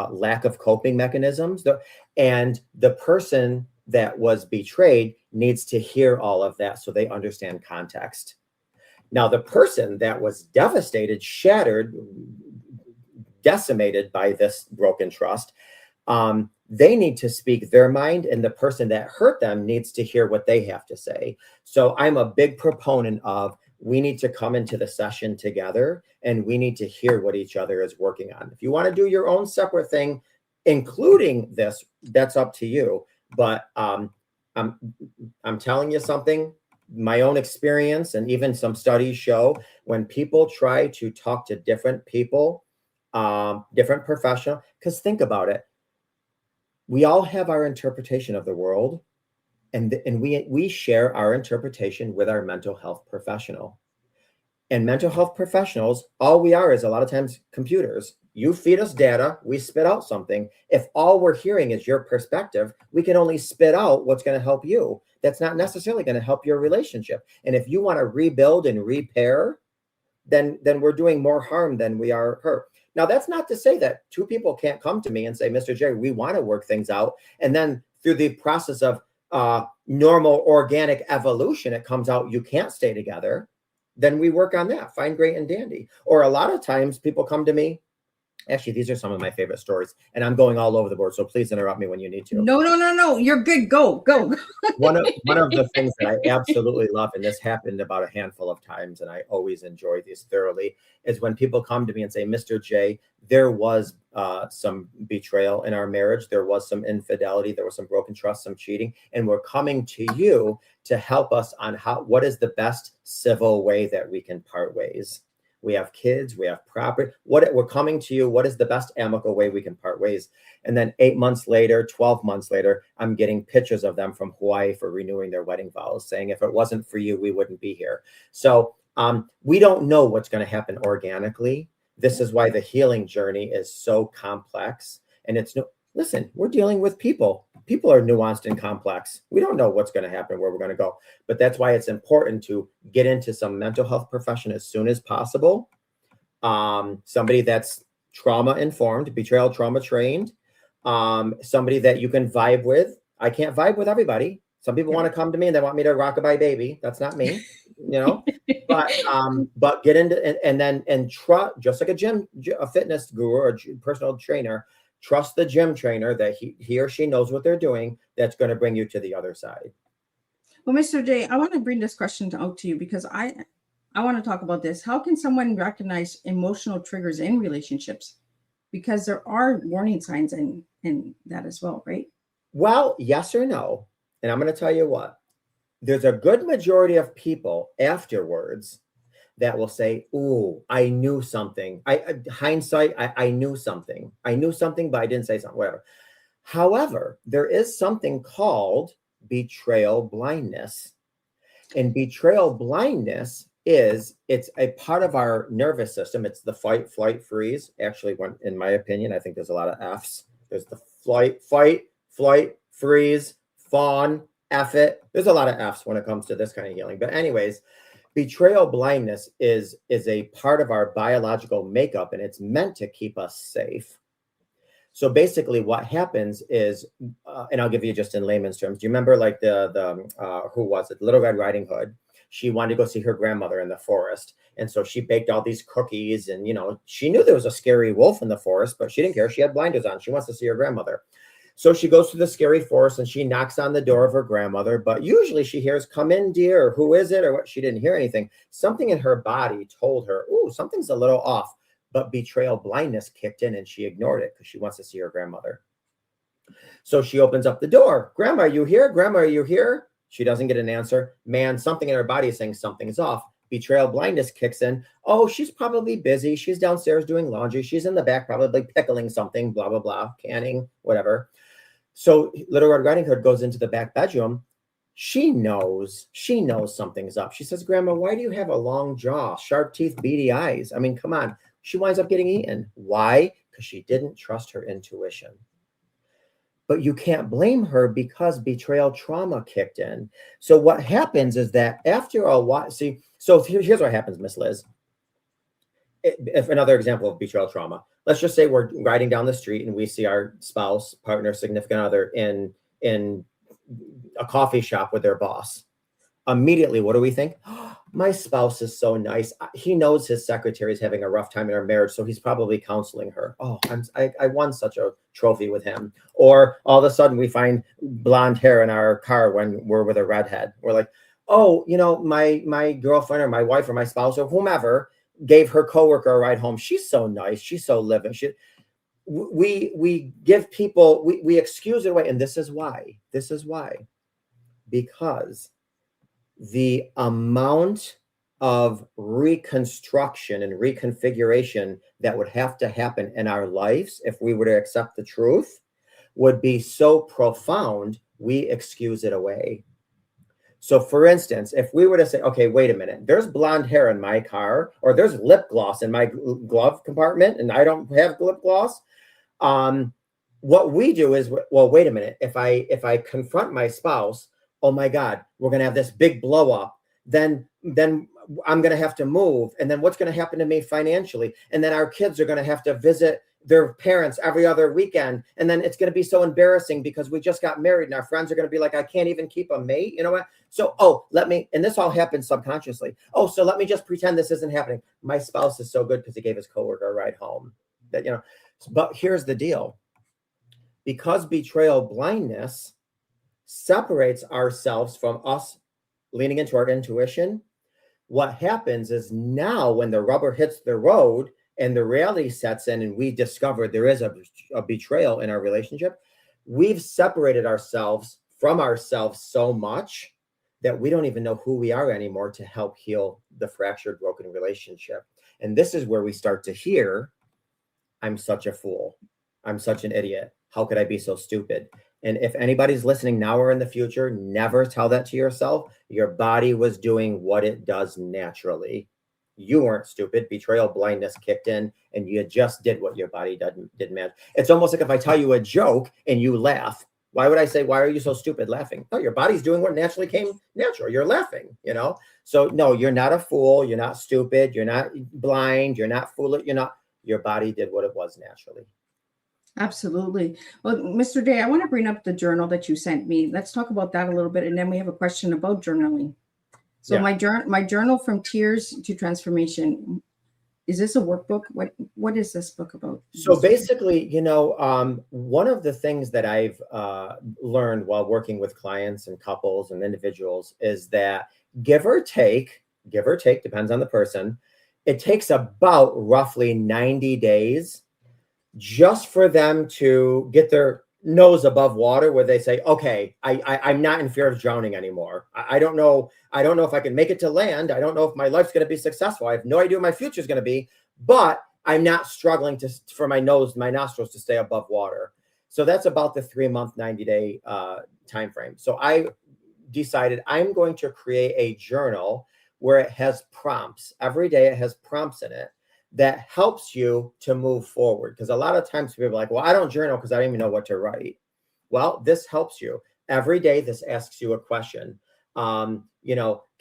lack of coping mechanisms. And the person that was betrayed needs to hear all of that so they understand context. Now, the person that was devastated, shattered, decimated by this broken trust, they need to speak their mind, and the person that hurt them needs to hear what they have to say. So I'm a big proponent of, we need to come into the session together and we need to hear what each other is working on. If you want to do your own separate thing, including this, that's up to you. But I'm telling you something, my own experience and even some studies show when people try to talk to different people, different professionals, because think about it. We all have our interpretation of the world, and we share our interpretation with our mental health professional. And mental health professionals, all we are is a lot of times computers. You feed us data, we spit out something. If all we're hearing is your perspective, we can only spit out what's going to help you. That's not necessarily going to help your relationship. And if you want to rebuild and repair, then we're doing more harm than we are hurt. Now, that's not to say that two people can't come to me and say, Mr. Jerry, we want to work things out. And then through the process of normal organic evolution, it comes out you can't stay together. Then we work on that. Fine, great, and dandy. Or a lot of times people come to me Actually, these are some of my favorite stories, and I'm going all over the board, so please interrupt me when you need to. No. You're good. Go. One of the things that I absolutely love, and this happened about a handful of times, and I always enjoy these thoroughly, is when people come to me and say, Mr. J, there was some betrayal in our marriage. There was some infidelity. There was some broken trust, some cheating, and we're coming to you to help us on what is the best civil way that we can part ways. We have kids, we have property. We're coming to you. What is the best amicable way we can part ways? And then 8 months later, 12 months later, I'm getting pictures of them from Hawaii for renewing their wedding vows, saying, if it wasn't for you, we wouldn't be here. So we don't know what's going to happen organically. This is why the healing journey is so complex. And listen, we're dealing with people. People are nuanced and complex. We don't know what's going to happen, where we're going to go. But that's why it's important to get into some mental health profession as soon as possible. Somebody that's trauma informed, betrayal trauma trained, somebody that you can vibe with. I can't vibe with everybody. Some people want to come to me and they want me to rockabye baby. That's not me, but get into and trust, just like a fitness guru or personal trainer. Trust the gym trainer that he or she knows what they're doing. That's going to bring you to the other side. Well, Mr. J, I want to bring this question out to you because I want to talk about this. How can someone recognize emotional triggers in relationships? Because there are warning signs in that as well, right? Well, yes or no. And I'm going to tell you what. There's a good majority of people afterwards that will say, "Ooh, I knew something. Hindsight, I knew something. I knew something, but I didn't say something, whatever." However, there is something called betrayal blindness. And betrayal blindness it's a part of our nervous system. It's the fight, flight, freeze. Actually, in my opinion, I think there's a lot of F's. There's the fight, flight, freeze, fawn, F it. There's a lot of F's when it comes to this kind of healing. But anyways, betrayal blindness is a part of our biological makeup, and it's meant to keep us safe. So basically what happens is, and I'll give you just in layman's terms, do you remember like who was it? Little Red Riding Hood. She wanted to go see her grandmother in the forest. And so she baked all these cookies and, she knew there was a scary wolf in the forest, but she didn't care. She had blinders on. She wants to see her grandmother. So she goes to the scary forest and she knocks on the door of her grandmother, but usually she hears, "Come in, dear," or "Who is it?" or what. She didn't hear anything. Something in her body told her, "Ooh, something's a little off." But betrayal blindness kicked in and she ignored it because she wants to see her grandmother. So she opens up the door. "Grandma, are you here? Grandma, are you here?" She doesn't get an answer. Man, something in her body is saying something's off. Betrayal blindness kicks in. "Oh, she's probably busy. She's downstairs doing laundry. She's in the back probably pickling something, blah, blah, blah, canning, whatever." So Little Red Riding Hood goes into the back bedroom. She knows something's up. She says, "Grandma, why do you have a long jaw, sharp teeth, beady eyes? I mean, come on." She winds up getting eaten. Why? Because she didn't trust her intuition. But you can't blame her because betrayal trauma kicked in. So what happens is that after a while, so here's what happens, Miss Liz. If another example of betrayal trauma, let's just say we're riding down the street and we see our spouse, partner, significant other in a coffee shop with their boss. Immediately, what do we think? "Oh, my spouse is so nice. He knows his secretary is having a rough time in her marriage, so he's probably counseling her. Oh, I won such a trophy with him." Or all of a sudden we find blonde hair in our car when we're with a redhead. We're like, "Oh, my girlfriend or my wife or my spouse or whomever gave her coworker a ride home. She's so nice. She's so living." We give people, we excuse it away. And this is why. Because the amount of reconstruction and reconfiguration that would have to happen in our lives if we were to accept the truth would be so profound, we excuse it away. So for instance, if we were to say, "Okay, wait a minute, there's blonde hair in my car, or there's lip gloss in my glove compartment and I don't have lip gloss," what we do is, well, wait a minute, if I confront my spouse, "Oh my God, we're going to have this big blow up. Then I'm going to have to move. And then what's going to happen to me financially? And then our kids are going to have to visit their parents every other weekend. And then it's going to be so embarrassing because we just got married and our friends are going to be like, I can't even keep a mate." You know what? So, and this all happens subconsciously. "Oh, so let me just pretend this isn't happening. My spouse is so good because he gave his coworker a ride home." that, you know, but here's the deal. Because betrayal blindness separates ourselves from us leaning into our intuition, what happens is now when the rubber hits the road and the reality sets in and we discover there is a betrayal in our relationship, we've separated ourselves from ourselves so much that we don't even know who we are anymore to help heal the fractured, broken relationship. And this is where we start to hear, I'm such a fool. I'm such an idiot. How could I be so stupid? And if anybody's listening now or in the future, never tell that to yourself. Your body was doing what it does naturally. You weren't stupid. Betrayal blindness kicked in and you just did what your body didn't match. It's almost like if I tell you a joke and you laugh, why would I say, why are you so stupid laughing? Oh, your body's doing what naturally came natural. You're laughing, you know? So no, you're not a fool. You're not stupid. You're not blind. You're not foolish. Your body did what it was naturally. Absolutely. Well, Mr. Day, I want to bring up the journal that you sent me. Let's talk about that a little bit. And then we have a question about journaling. So Yeah. my journal from tears to transformation. Is this a workbook? What is this book about? So basically, one of the things that I've learned while working with clients and couples and individuals is that give or take, depends on the person, it takes about roughly 90 days just for them to get their nose above water where they say, okay, I'm not in fear of drowning anymore. I don't know if I can make it to land. I don't know if my life's going to be successful. I have no idea what my future is going to be, but I'm not struggling for my nostrils to stay above water. So that's about the 3-month, 90-day time frame. So I decided I'm going to create a journal where it has prompts. Every day it has prompts in it that helps you to move forward. Because a lot of times people are like, well, I don't journal because I don't even know what to write. Well, this helps you. Every day this asks you a question. Can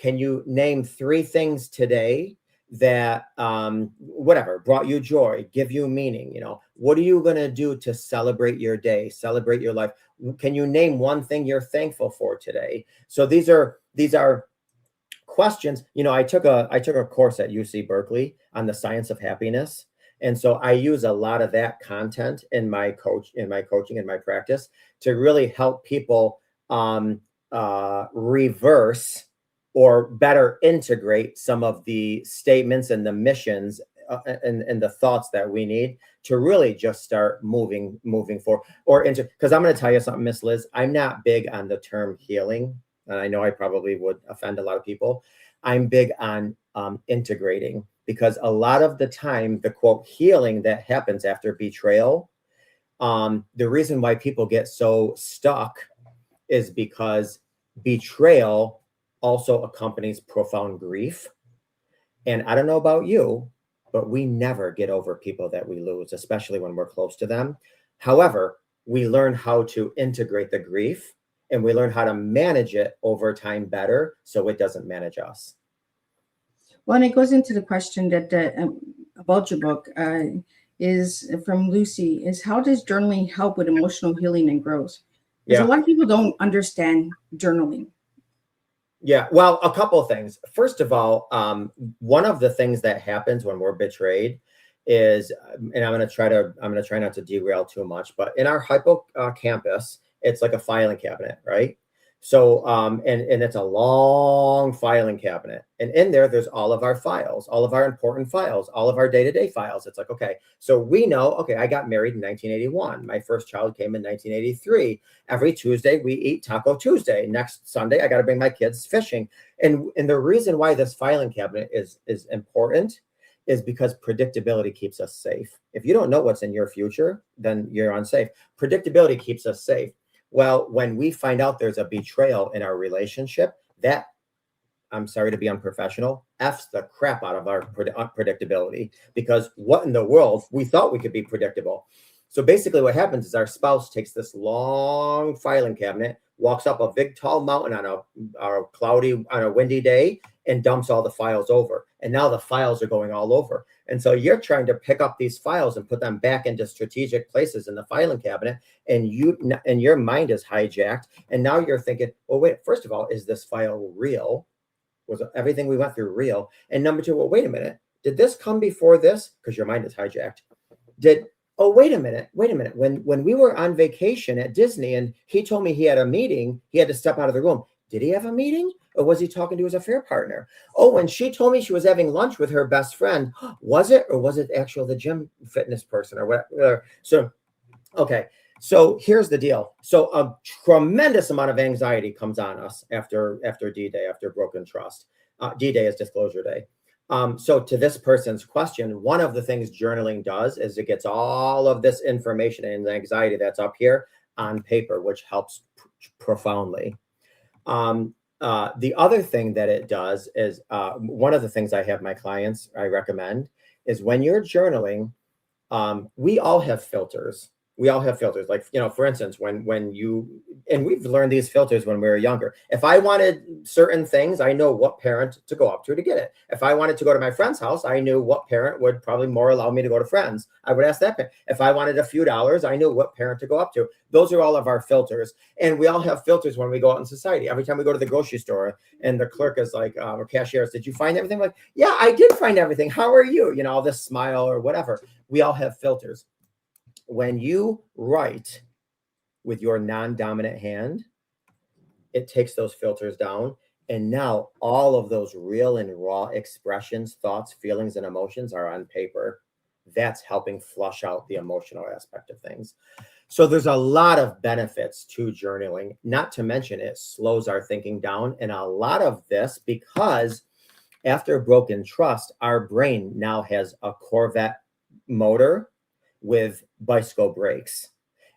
you name 3 things today that brought you joy, give you meaning? What are you going to do to celebrate your day, celebrate your life? Can you name one thing you're thankful for today? So these are questions. I took a course at UC Berkeley on the science of happiness. And so I use a lot of that content in my coaching and my practice to really help people reverse or better integrate some of the statements and the missions and the thoughts that we need to really just start moving forward because I'm going to tell you something, Miss Liz, I'm not big on the term healing. And I know I probably would offend a lot of people. I'm big on integrating, because a lot of the time, the quote healing that happens after betrayal, the reason why people get so stuck is because betrayal also accompanies profound grief. And I don't know about you, but we never get over people that we lose, especially when we're close to them. However, we learn how to integrate the grief and we learn how to manage it over time better so it doesn't manage us. Well, and it goes into the question that about your book is from Lucy, is how does journaling help with emotional healing and growth? Because a lot of people don't understand journaling. Yeah, well, a couple of things. First of all, one of the things that happens when we're betrayed is, and I'm going to try not to derail too much, but in our hippocampus, it's like a filing cabinet, right? So, and it's a long filing cabinet. And in there's all of our files, all of our important files, all of our day-to-day files. It's like, okay, so we know, okay, I got married in 1981. My first child came in 1983. Every Tuesday, we eat Taco Tuesday. Next Sunday, I got to bring my kids fishing. And the reason why this filing cabinet is important is because predictability keeps us safe. If you don't know what's in your future, then you're unsafe. Predictability keeps us safe. Well, when we find out there's a betrayal in our relationship, that, I'm sorry to be unprofessional, F's the crap out of our predictability, because what in the world, we thought we could be predictable. So basically what happens is our spouse takes this long filing cabinet, walks up a big tall mountain on a windy day and dumps all the files over. And now the files are going all over. And so you're trying to pick up these files and put them back into strategic places in the filing cabinet. And your mind is hijacked. And now you're thinking, well, wait, first of all, is this file real? Was everything we went through real? And number 2, well, wait a minute. Did this come before this? Because your mind is hijacked. Oh, wait a minute. When we were on vacation at Disney and he told me he had a meeting, he had to step out of the room. Did he have a meeting or was he talking to his affair partner? Oh, when she told me she was having lunch with her best friend, was it, or was it actually the gym fitness person or whatever? So, okay. So here's the deal. So a tremendous amount of anxiety comes on us after D-Day, after broken trust. D-Day is disclosure day. So to this person's question, one of the things journaling does is it gets all of this information and anxiety that's up here on paper, which helps profoundly. The other thing that it does is one of the things I have my clients, I recommend, is when you're journaling, we all have filters. We all have filters. Like, for instance, when you, and we've learned these filters when we were younger. If I wanted certain things, I know what parent to go up to get it. If I wanted to go to my friend's house, I knew what parent would probably more allow me to go to friends. I would ask that parent. If I wanted a few dollars, I knew what parent to go up to. Those are all of our filters. And we all have filters when we go out in society. Every time we go to the grocery store and the clerk is like, or cashier is, did you find everything? Like, yeah, I did find everything. How are you? All this smile or whatever. We all have filters. When you write with your non-dominant hand, it takes those filters down. And now all of those real and raw expressions, thoughts, feelings, and emotions are on paper. That's helping flush out the emotional aspect of things. So there's a lot of benefits to journaling, not to mention it slows our thinking down. And a lot of this, because after broken trust, our brain now has a Corvette motor with bicycle brakes.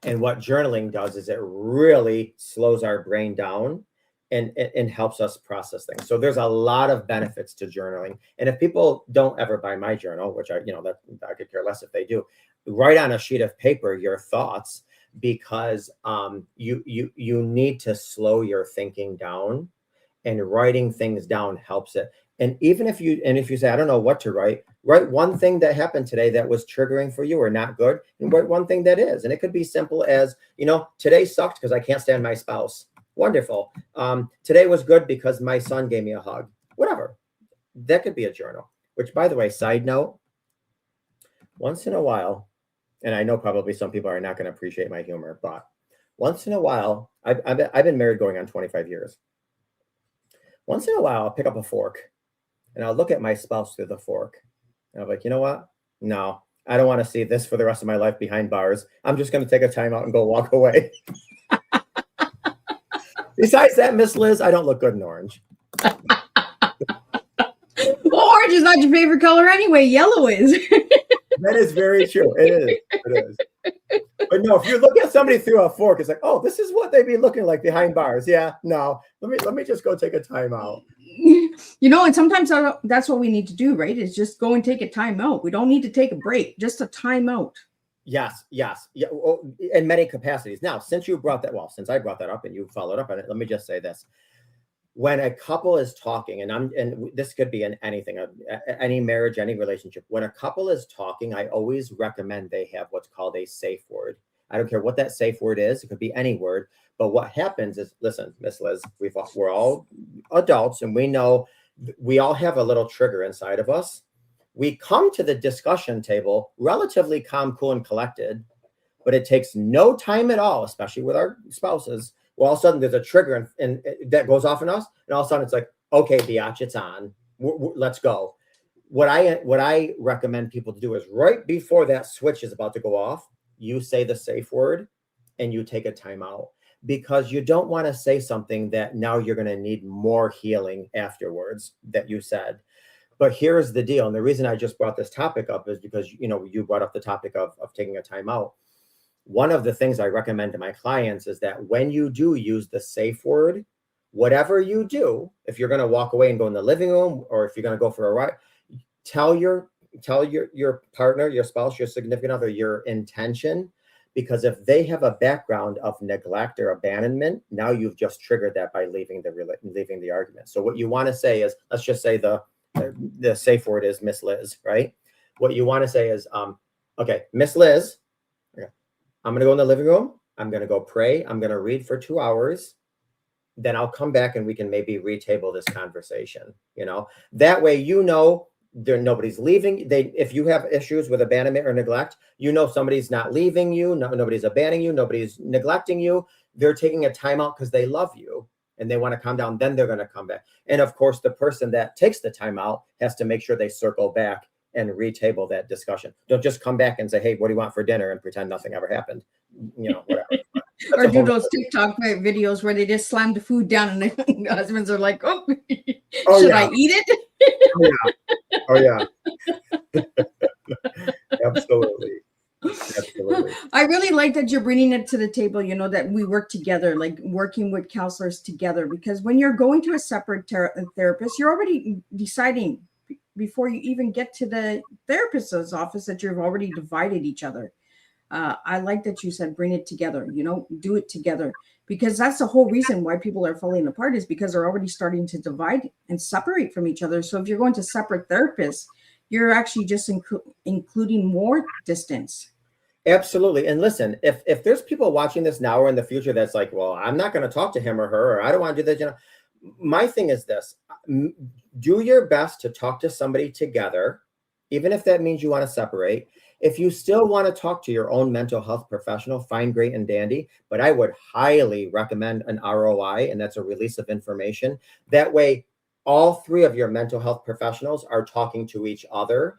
And what journaling does is it really slows our brain down and helps us process things. So there's a lot of benefits to journaling. And if people don't ever buy my journal, which I could care less if they do, write on a sheet of paper your thoughts, because you need to slow your thinking down, and writing things down helps it. And even if you say, I don't know what to write one thing that happened today that was triggering for you or not good, and write one thing that is. And it could be simple as, today sucked because I can't stand my spouse. Wonderful. Today was good because my son gave me a hug. Whatever. That could be a journal. Which, by the way, side note, once in a while, and I know probably some people are not going to appreciate my humor, but once in a while, I've been married going on 25 years. Once in a while, I'll pick up a fork and I'll look at my spouse through the fork. And I'm like, you know what? No, I don't want to see this for the rest of my life behind bars. I'm just going to take a time out and go walk away. Besides that, Miss Liz, I don't look good in orange. Well, orange is not your favorite color anyway. Yellow is. That is very true. It is. But no, if you look at somebody through a fork, it's like, oh, this is what they'd be looking like behind bars. Yeah, no, let me just go take a time out. And sometimes that's what we need to do, right? Is just go and take a time out. We don't need to take a break, just a time out. Yes. Yeah, in many capacities. Now, since I brought that up and you followed up on it, let me just say this. When a couple is talking, and this could be in anything, any marriage, any relationship, when a couple is talking, I always recommend they have what's called a safe word. I don't care what that safe word is. It could be any word. But what happens is, listen, Miss Liz, we're all adults, and we know we all have a little trigger inside of us. We come to the discussion table relatively calm, cool, and collected, but it takes no time at all, especially with our spouses. Well, all of a sudden there's a trigger and that goes off in us, and all of a sudden it's like, okay, biatch, it's on. Let's go. What I recommend people to do is right before that switch is about to go off, you say the safe word and you take a time out, because you don't want to say something that now you're going to need more healing afterwards that you said. But here's the deal. And the reason I just brought this topic up is because, you brought up the topic of taking a time out. One of the things I recommend to my clients is that when you do use the safe word, whatever you do, if you're going to walk away and go in the living room, or if you're going to go for a ride, tell your partner, your spouse, your significant other, your intention, because if they have a background of neglect or abandonment, now you've just triggered that by leaving the argument. So what you want to say is, let's just say the safe word is Miss Liz, right? What you want to say is, okay, Miss Liz, I'm going to go in the living room. I'm going to go pray. I'm going to read for 2 hours. Then I'll come back and we can maybe retable this conversation. That way, nobody's leaving. If you have issues with abandonment or neglect, somebody's not leaving you. No, nobody's abandoning you. Nobody's neglecting you. They're taking a timeout because they love you and they want to calm down. Then they're going to come back. And of course, the person that takes the timeout has to make sure they circle back and retable that discussion. Don't just come back and say, hey, what do you want for dinner? And pretend nothing ever happened. Whatever. Or do those TikTok videos where they just slam the food down and the husbands are like, oh, should I eat it? Oh, yeah. Absolutely. I really like that you're bringing it to the table, that we work together, like working with counselors together, because when you're going to a separate therapist, you're already deciding before you even get to the therapist's office that you've already divided each other. I like that you said, bring it together, do it together, because that's the whole reason why people are falling apart is because they're already starting to divide and separate from each other. So if you're going to separate therapists, you're actually just including more distance. Absolutely. And listen, if there's people watching this now or in the future, that's like, well, I'm not going to talk to him or her, or I don't want to do that. My thing is this, do your best to talk to somebody together, even if that means you want to separate. If you still want to talk to your own mental health professional, fine, great, and dandy. But I would highly recommend an ROI, and that's a release of information. That way, all three of your mental health professionals are talking to each other.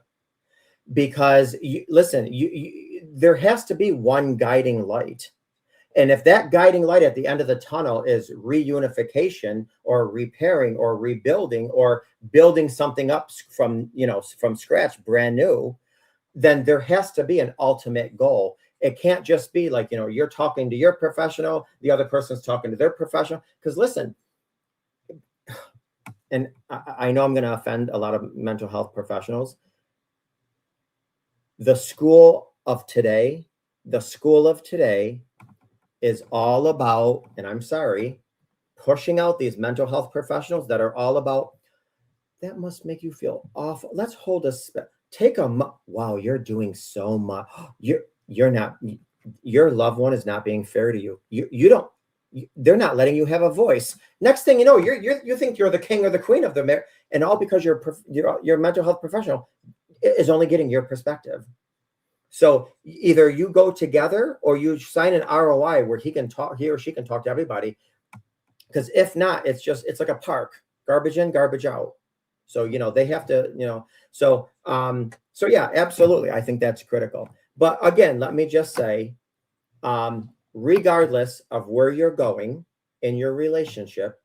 Because, there has to be one guiding light. And if that guiding light at the end of the tunnel is reunification or repairing or rebuilding or building something up from scratch, brand new, then there has to be an ultimate goal. It can't just be like, you're talking to your professional, the other person's talking to their professional. Because listen, and I know I'm going to offend a lot of mental health professionals. The school of today is all about, and I'm sorry, pushing out these mental health professionals that are all about, that must make you feel awful. Let's hold wow, you're doing so much. You're not, your loved one is not being fair to you. They're not letting you have a voice. Next thing you know, you think you're the king or the queen of the marriage, and all because your mental health professional is only getting your perspective. So either you go together or you sign an ROI where he or she can talk to everybody. Because if not, it's like a park, garbage in, garbage out. So, they have to, so yeah, absolutely. I think that's critical. But again, let me just say, regardless of where you're going in your relationship,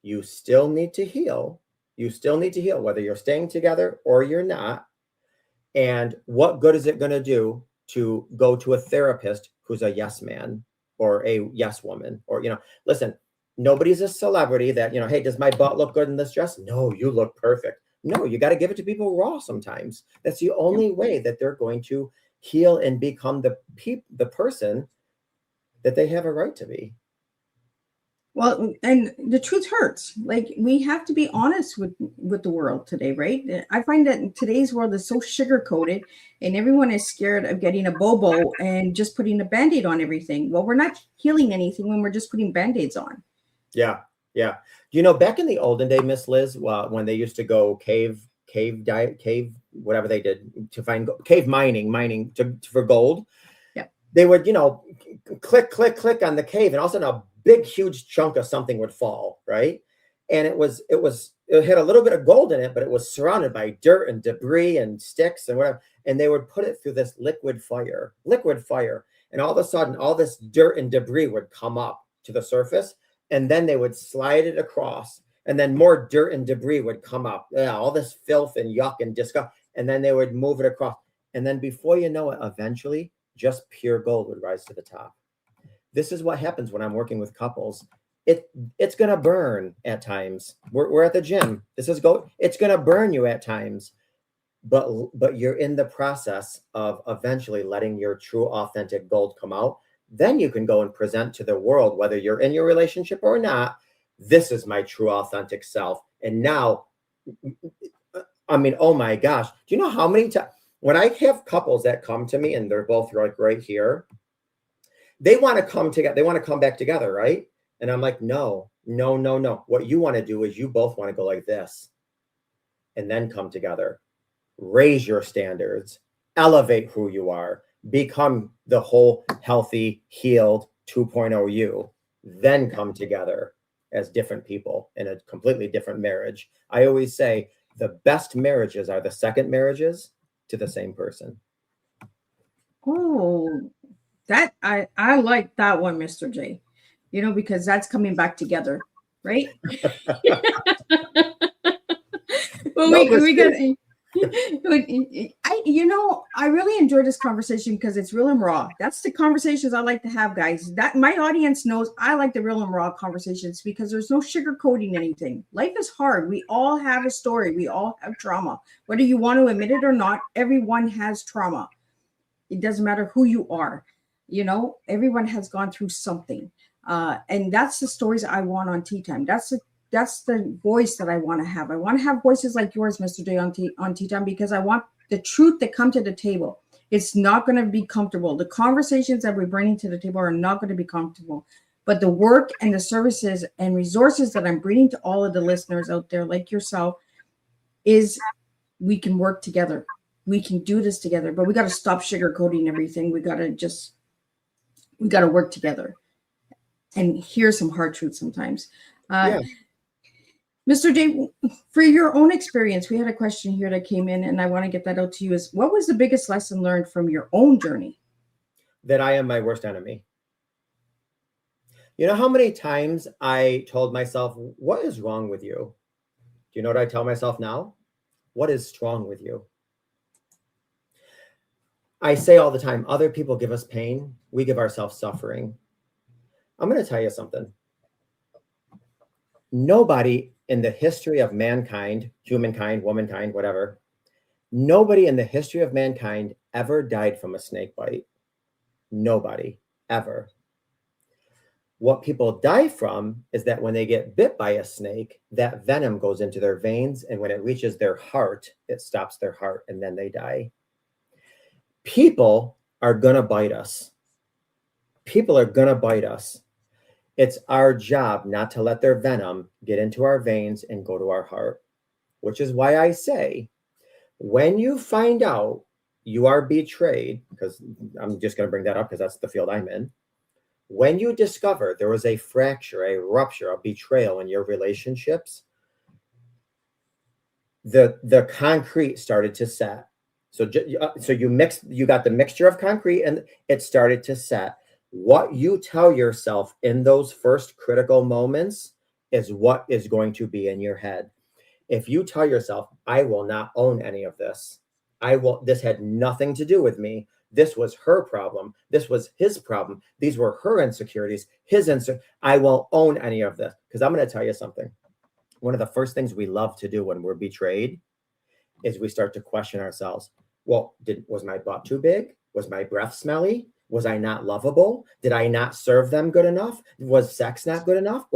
you still need to heal. Whether you're staying together or you're not. And what good is it going to do to go to a therapist who's a yes man or a yes woman? Or, listen, nobody's a celebrity that, hey, does my butt look good in this dress? No, you look perfect. No, you got to give it to people raw sometimes. That's the only way that they're going to heal and become the person that they have a right to be. Well, and the truth hurts. Like, we have to be honest with the world today, right? I find that today's world is so sugar-coated and everyone is scared of getting a bobo and just putting a Band-Aid on everything. Well, we're not healing anything when we're just putting Band-Aids on. Yeah. Back in the olden day, Miss Liz, when they used to go cave whatever they did to find cave mining for gold. Yeah. They would, click on the cave, and all of a sudden a big, huge chunk of something would fall, right? And it had a little bit of gold in it, but it was surrounded by dirt and debris and sticks and whatever. And they would put it through this liquid fire. And all of a sudden, all this dirt and debris would come up to the surface, and then they would slide it across, and then more dirt and debris would come up. Yeah, all this filth and yuck and disgust, and then they would move it across. And then before you know it, eventually, just pure gold would rise to the top. This is what happens when I'm working with couples. It's going to burn at times. We're at the gym. It's going to burn you at times, but you're in the process of eventually letting your true, authentic gold come out. Then you can go and present to the world, whether you're in your relationship or not. This is my true, authentic self. And now, I mean, oh my gosh, do you know how many times when I have couples that come to me and they're both like right here, they want to come together. They want to come back together, right? And I'm like, no. What you want to do is you both want to go like this and then come together. raise your standards, elevate who you are, become the whole healthy, healed 2.0 you, then come together as different people in a completely different marriage. I always say the best marriages are the second marriages to the same person. Oh, that I like that one, Mr. J. You know, because that's coming back together, right? Well, No we got. mistake. I really enjoy this conversation because it's real and raw. That's the conversations I like to have, guys. That my audience knows I like the real and raw conversations because there's no sugarcoating anything. Life is hard. We all have a story. We all have trauma. Whether you want to admit it or not, everyone has trauma. It doesn't matter who you are. You know, everyone has gone through something. And that's the stories I want on Tea Time. That's the voice that I want to have. I want to have voices like yours, Mr. J, on Tea Time, because I want the truth to come to the table. It's not going to be comfortable. The conversations that we're bringing to the table are not going to be comfortable. But the work and the services and resources that I'm bringing to all of the listeners out there, like yourself, is we can work together. We can do this together, but we got to stop sugarcoating everything. We got to work together and hear some hard truths sometimes. Yeah. Mr. J, for your own experience, we had a question here that came in, and I want to get that out to you. Is what was the biggest lesson learned from your own journey? That I am my worst enemy. You know how many times I told myself, what is wrong with you? Do you know what I tell myself now? What is strong with you? I say all the time, other people give us pain. We give ourselves suffering. I'm going to tell you something. Nobody in the history of mankind, humankind, womankind, whatever, nobody in the history of mankind ever died from a snake bite. Nobody, ever. What people die from is that when they get bit by a snake, that venom goes into their veins, and when it reaches their heart, it stops their heart, and then they die. People are going to bite us. People are going to bite us. It's our job not to let their venom get into our veins and go to our heart, which is why I say, when you find out you are betrayed, because I'm just going to bring that up because that's the field I'm in. When you discover there was a fracture, a rupture, a betrayal in your relationships, the concrete started to set. So you got the mixture of concrete and it started to set. What you tell yourself in those first critical moments is what is going to be in your head. If you tell yourself, I will not own any of this. This had nothing to do with me. This was her problem. This was his problem. These were her insecurities, I won't own any of this. Because I'm going to tell you something. One of the first things we love to do when we're betrayed is we start to question ourselves. Well, was my butt too big? Was my breath smelly? Was I not lovable? Did I not serve them good enough? Was sex not good enough?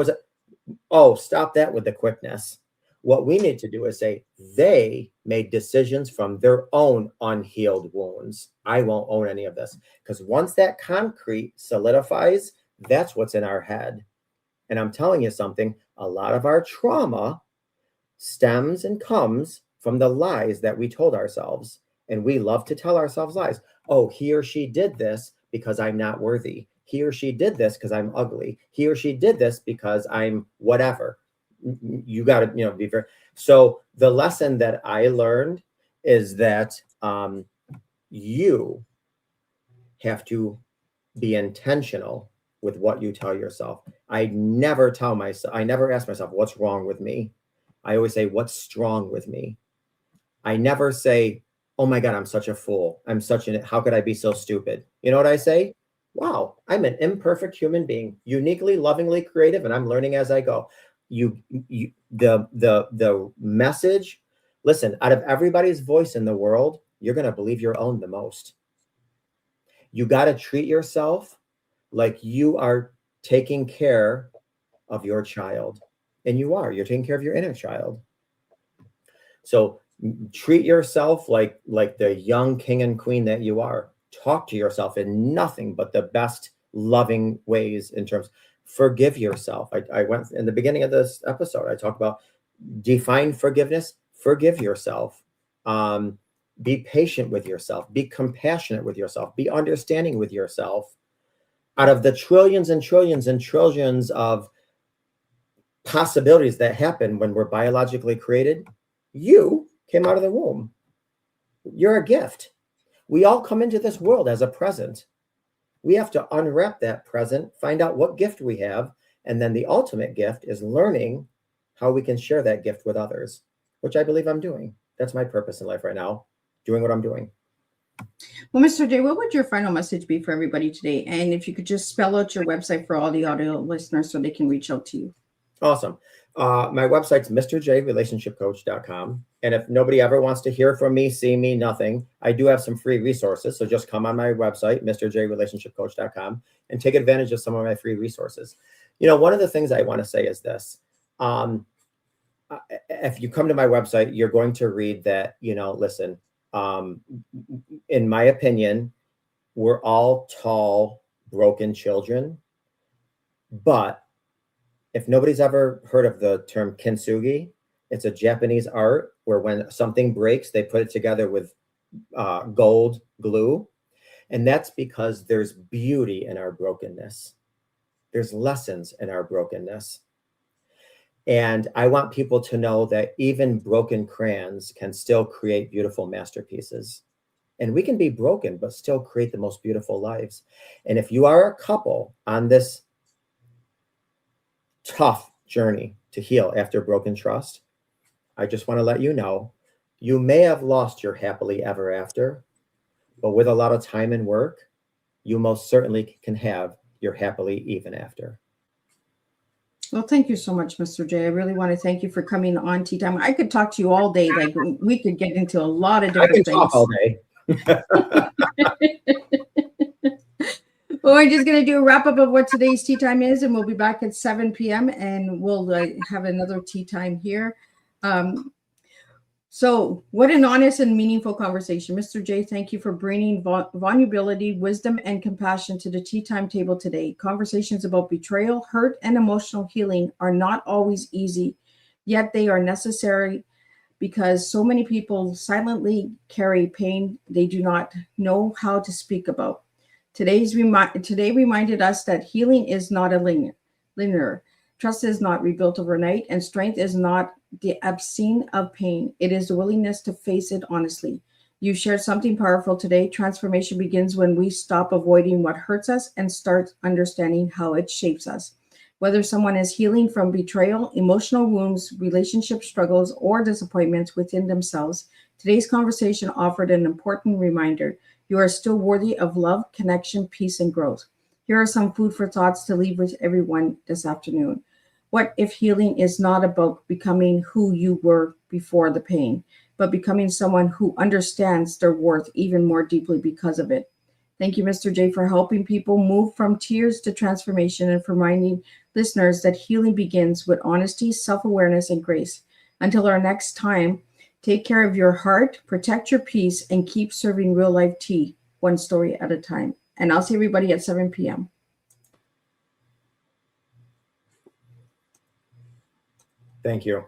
Oh, stop that with the quickness. What we need to do is say, they made decisions from their own unhealed wounds. I won't own any of this. Because once that concrete solidifies, that's what's in our head. And I'm telling you something, a lot of our trauma stems and comes from the lies that we told ourselves. And we love to tell ourselves lies. Oh, he or she did this because I'm not worthy. He or she did this because I'm ugly. He or she did this because I'm whatever. You got to, be very. So the lesson that I learned is that you have to be intentional with what you tell yourself. I never ask myself, what's wrong with me? I always say, what's strong with me? I never say, oh my God, I'm such a fool. How could I be so stupid? You know what I say? Wow, I'm an imperfect human being, uniquely, lovingly creative, and I'm learning as I go. The message, listen, out of everybody's voice in the world, you're going to believe your own the most. You got to treat yourself like you are taking care of your child. And you're taking care of your inner child. So treat yourself like the young king and queen that you are. Talk to yourself in nothing but the best loving ways in terms. Forgive yourself. I went in the beginning of this episode, I talked about define forgiveness. Forgive yourself. Be patient with yourself. Be compassionate with yourself. Be understanding with yourself. Out of the trillions and trillions and trillions of possibilities that happen when we're biologically created, you came out of the womb. You're a gift. We all come into this world as a present. We have to unwrap that present, find out what gift we have, and then the ultimate gift is learning how we can share that gift with others, which I believe I'm doing. That's my purpose in life right now, doing what I'm doing. Well, Mr. J, what would your final message be for everybody today? And if you could just spell out your website for all the audio listeners so they can reach out to you. Awesome. My website's mrjrelationshipcoach.com. And if nobody ever wants to hear from me, see me, nothing, I do have some free resources. So just come on my website, mrjrelationshipcoach.com, and take advantage of some of my free resources. You know, one of the things I want to say is this. If you come to my website, you're going to read that, you know, listen, in my opinion, we're all tall, broken children. But if nobody's ever heard of the term kintsugi, it's a Japanese art where when something breaks, they put it together with gold glue. And that's because there's beauty in our brokenness. There's lessons in our brokenness. And I want people to know that even broken crayons can still create beautiful masterpieces. And we can be broken, but still create the most beautiful lives. And if you are a couple on this tough journey to heal after broken trust, I just want to let you know, you may have lost your happily ever after, but with a lot of time and work, you most certainly can have your happily even after. Well, thank you so much, Mr. J. I really want to thank you for coming on Tea Time. I could talk to you all day. Like we could get into a lot of different things. Talk all day. Well, we're just going to do a wrap up of what today's tea time is, and we'll be back at 7 p.m. and we'll have another tea time here. So what an honest and meaningful conversation. Mr. J, thank you for bringing vulnerability, wisdom, and compassion to the tea time table today. Conversations about betrayal, hurt, and emotional healing are not always easy, yet they are necessary because so many people silently carry pain they do not know how to speak about. Today reminded us that healing is not a linear. Trust is not rebuilt overnight, and strength is not the absence of pain. It is the willingness to face it honestly. You shared something powerful today. Transformation begins when we stop avoiding what hurts us and start understanding how it shapes us. Whether someone is healing from betrayal, emotional wounds, relationship struggles, or disappointments within themselves, today's conversation offered an important reminder. You are still worthy of love, connection, peace, and growth. Here are some food for thoughts to leave with everyone this afternoon. What if healing is not about becoming who you were before the pain, but becoming someone who understands their worth even more deeply because of it? Thank you, Mr. J, for helping people move from tears to transformation and for reminding listeners that healing begins with honesty, self-awareness, and grace. Until our next time, take care of your heart, protect your peace, and keep serving real-life tea, one story at a time. And I'll see everybody at 7 p.m. Thank you.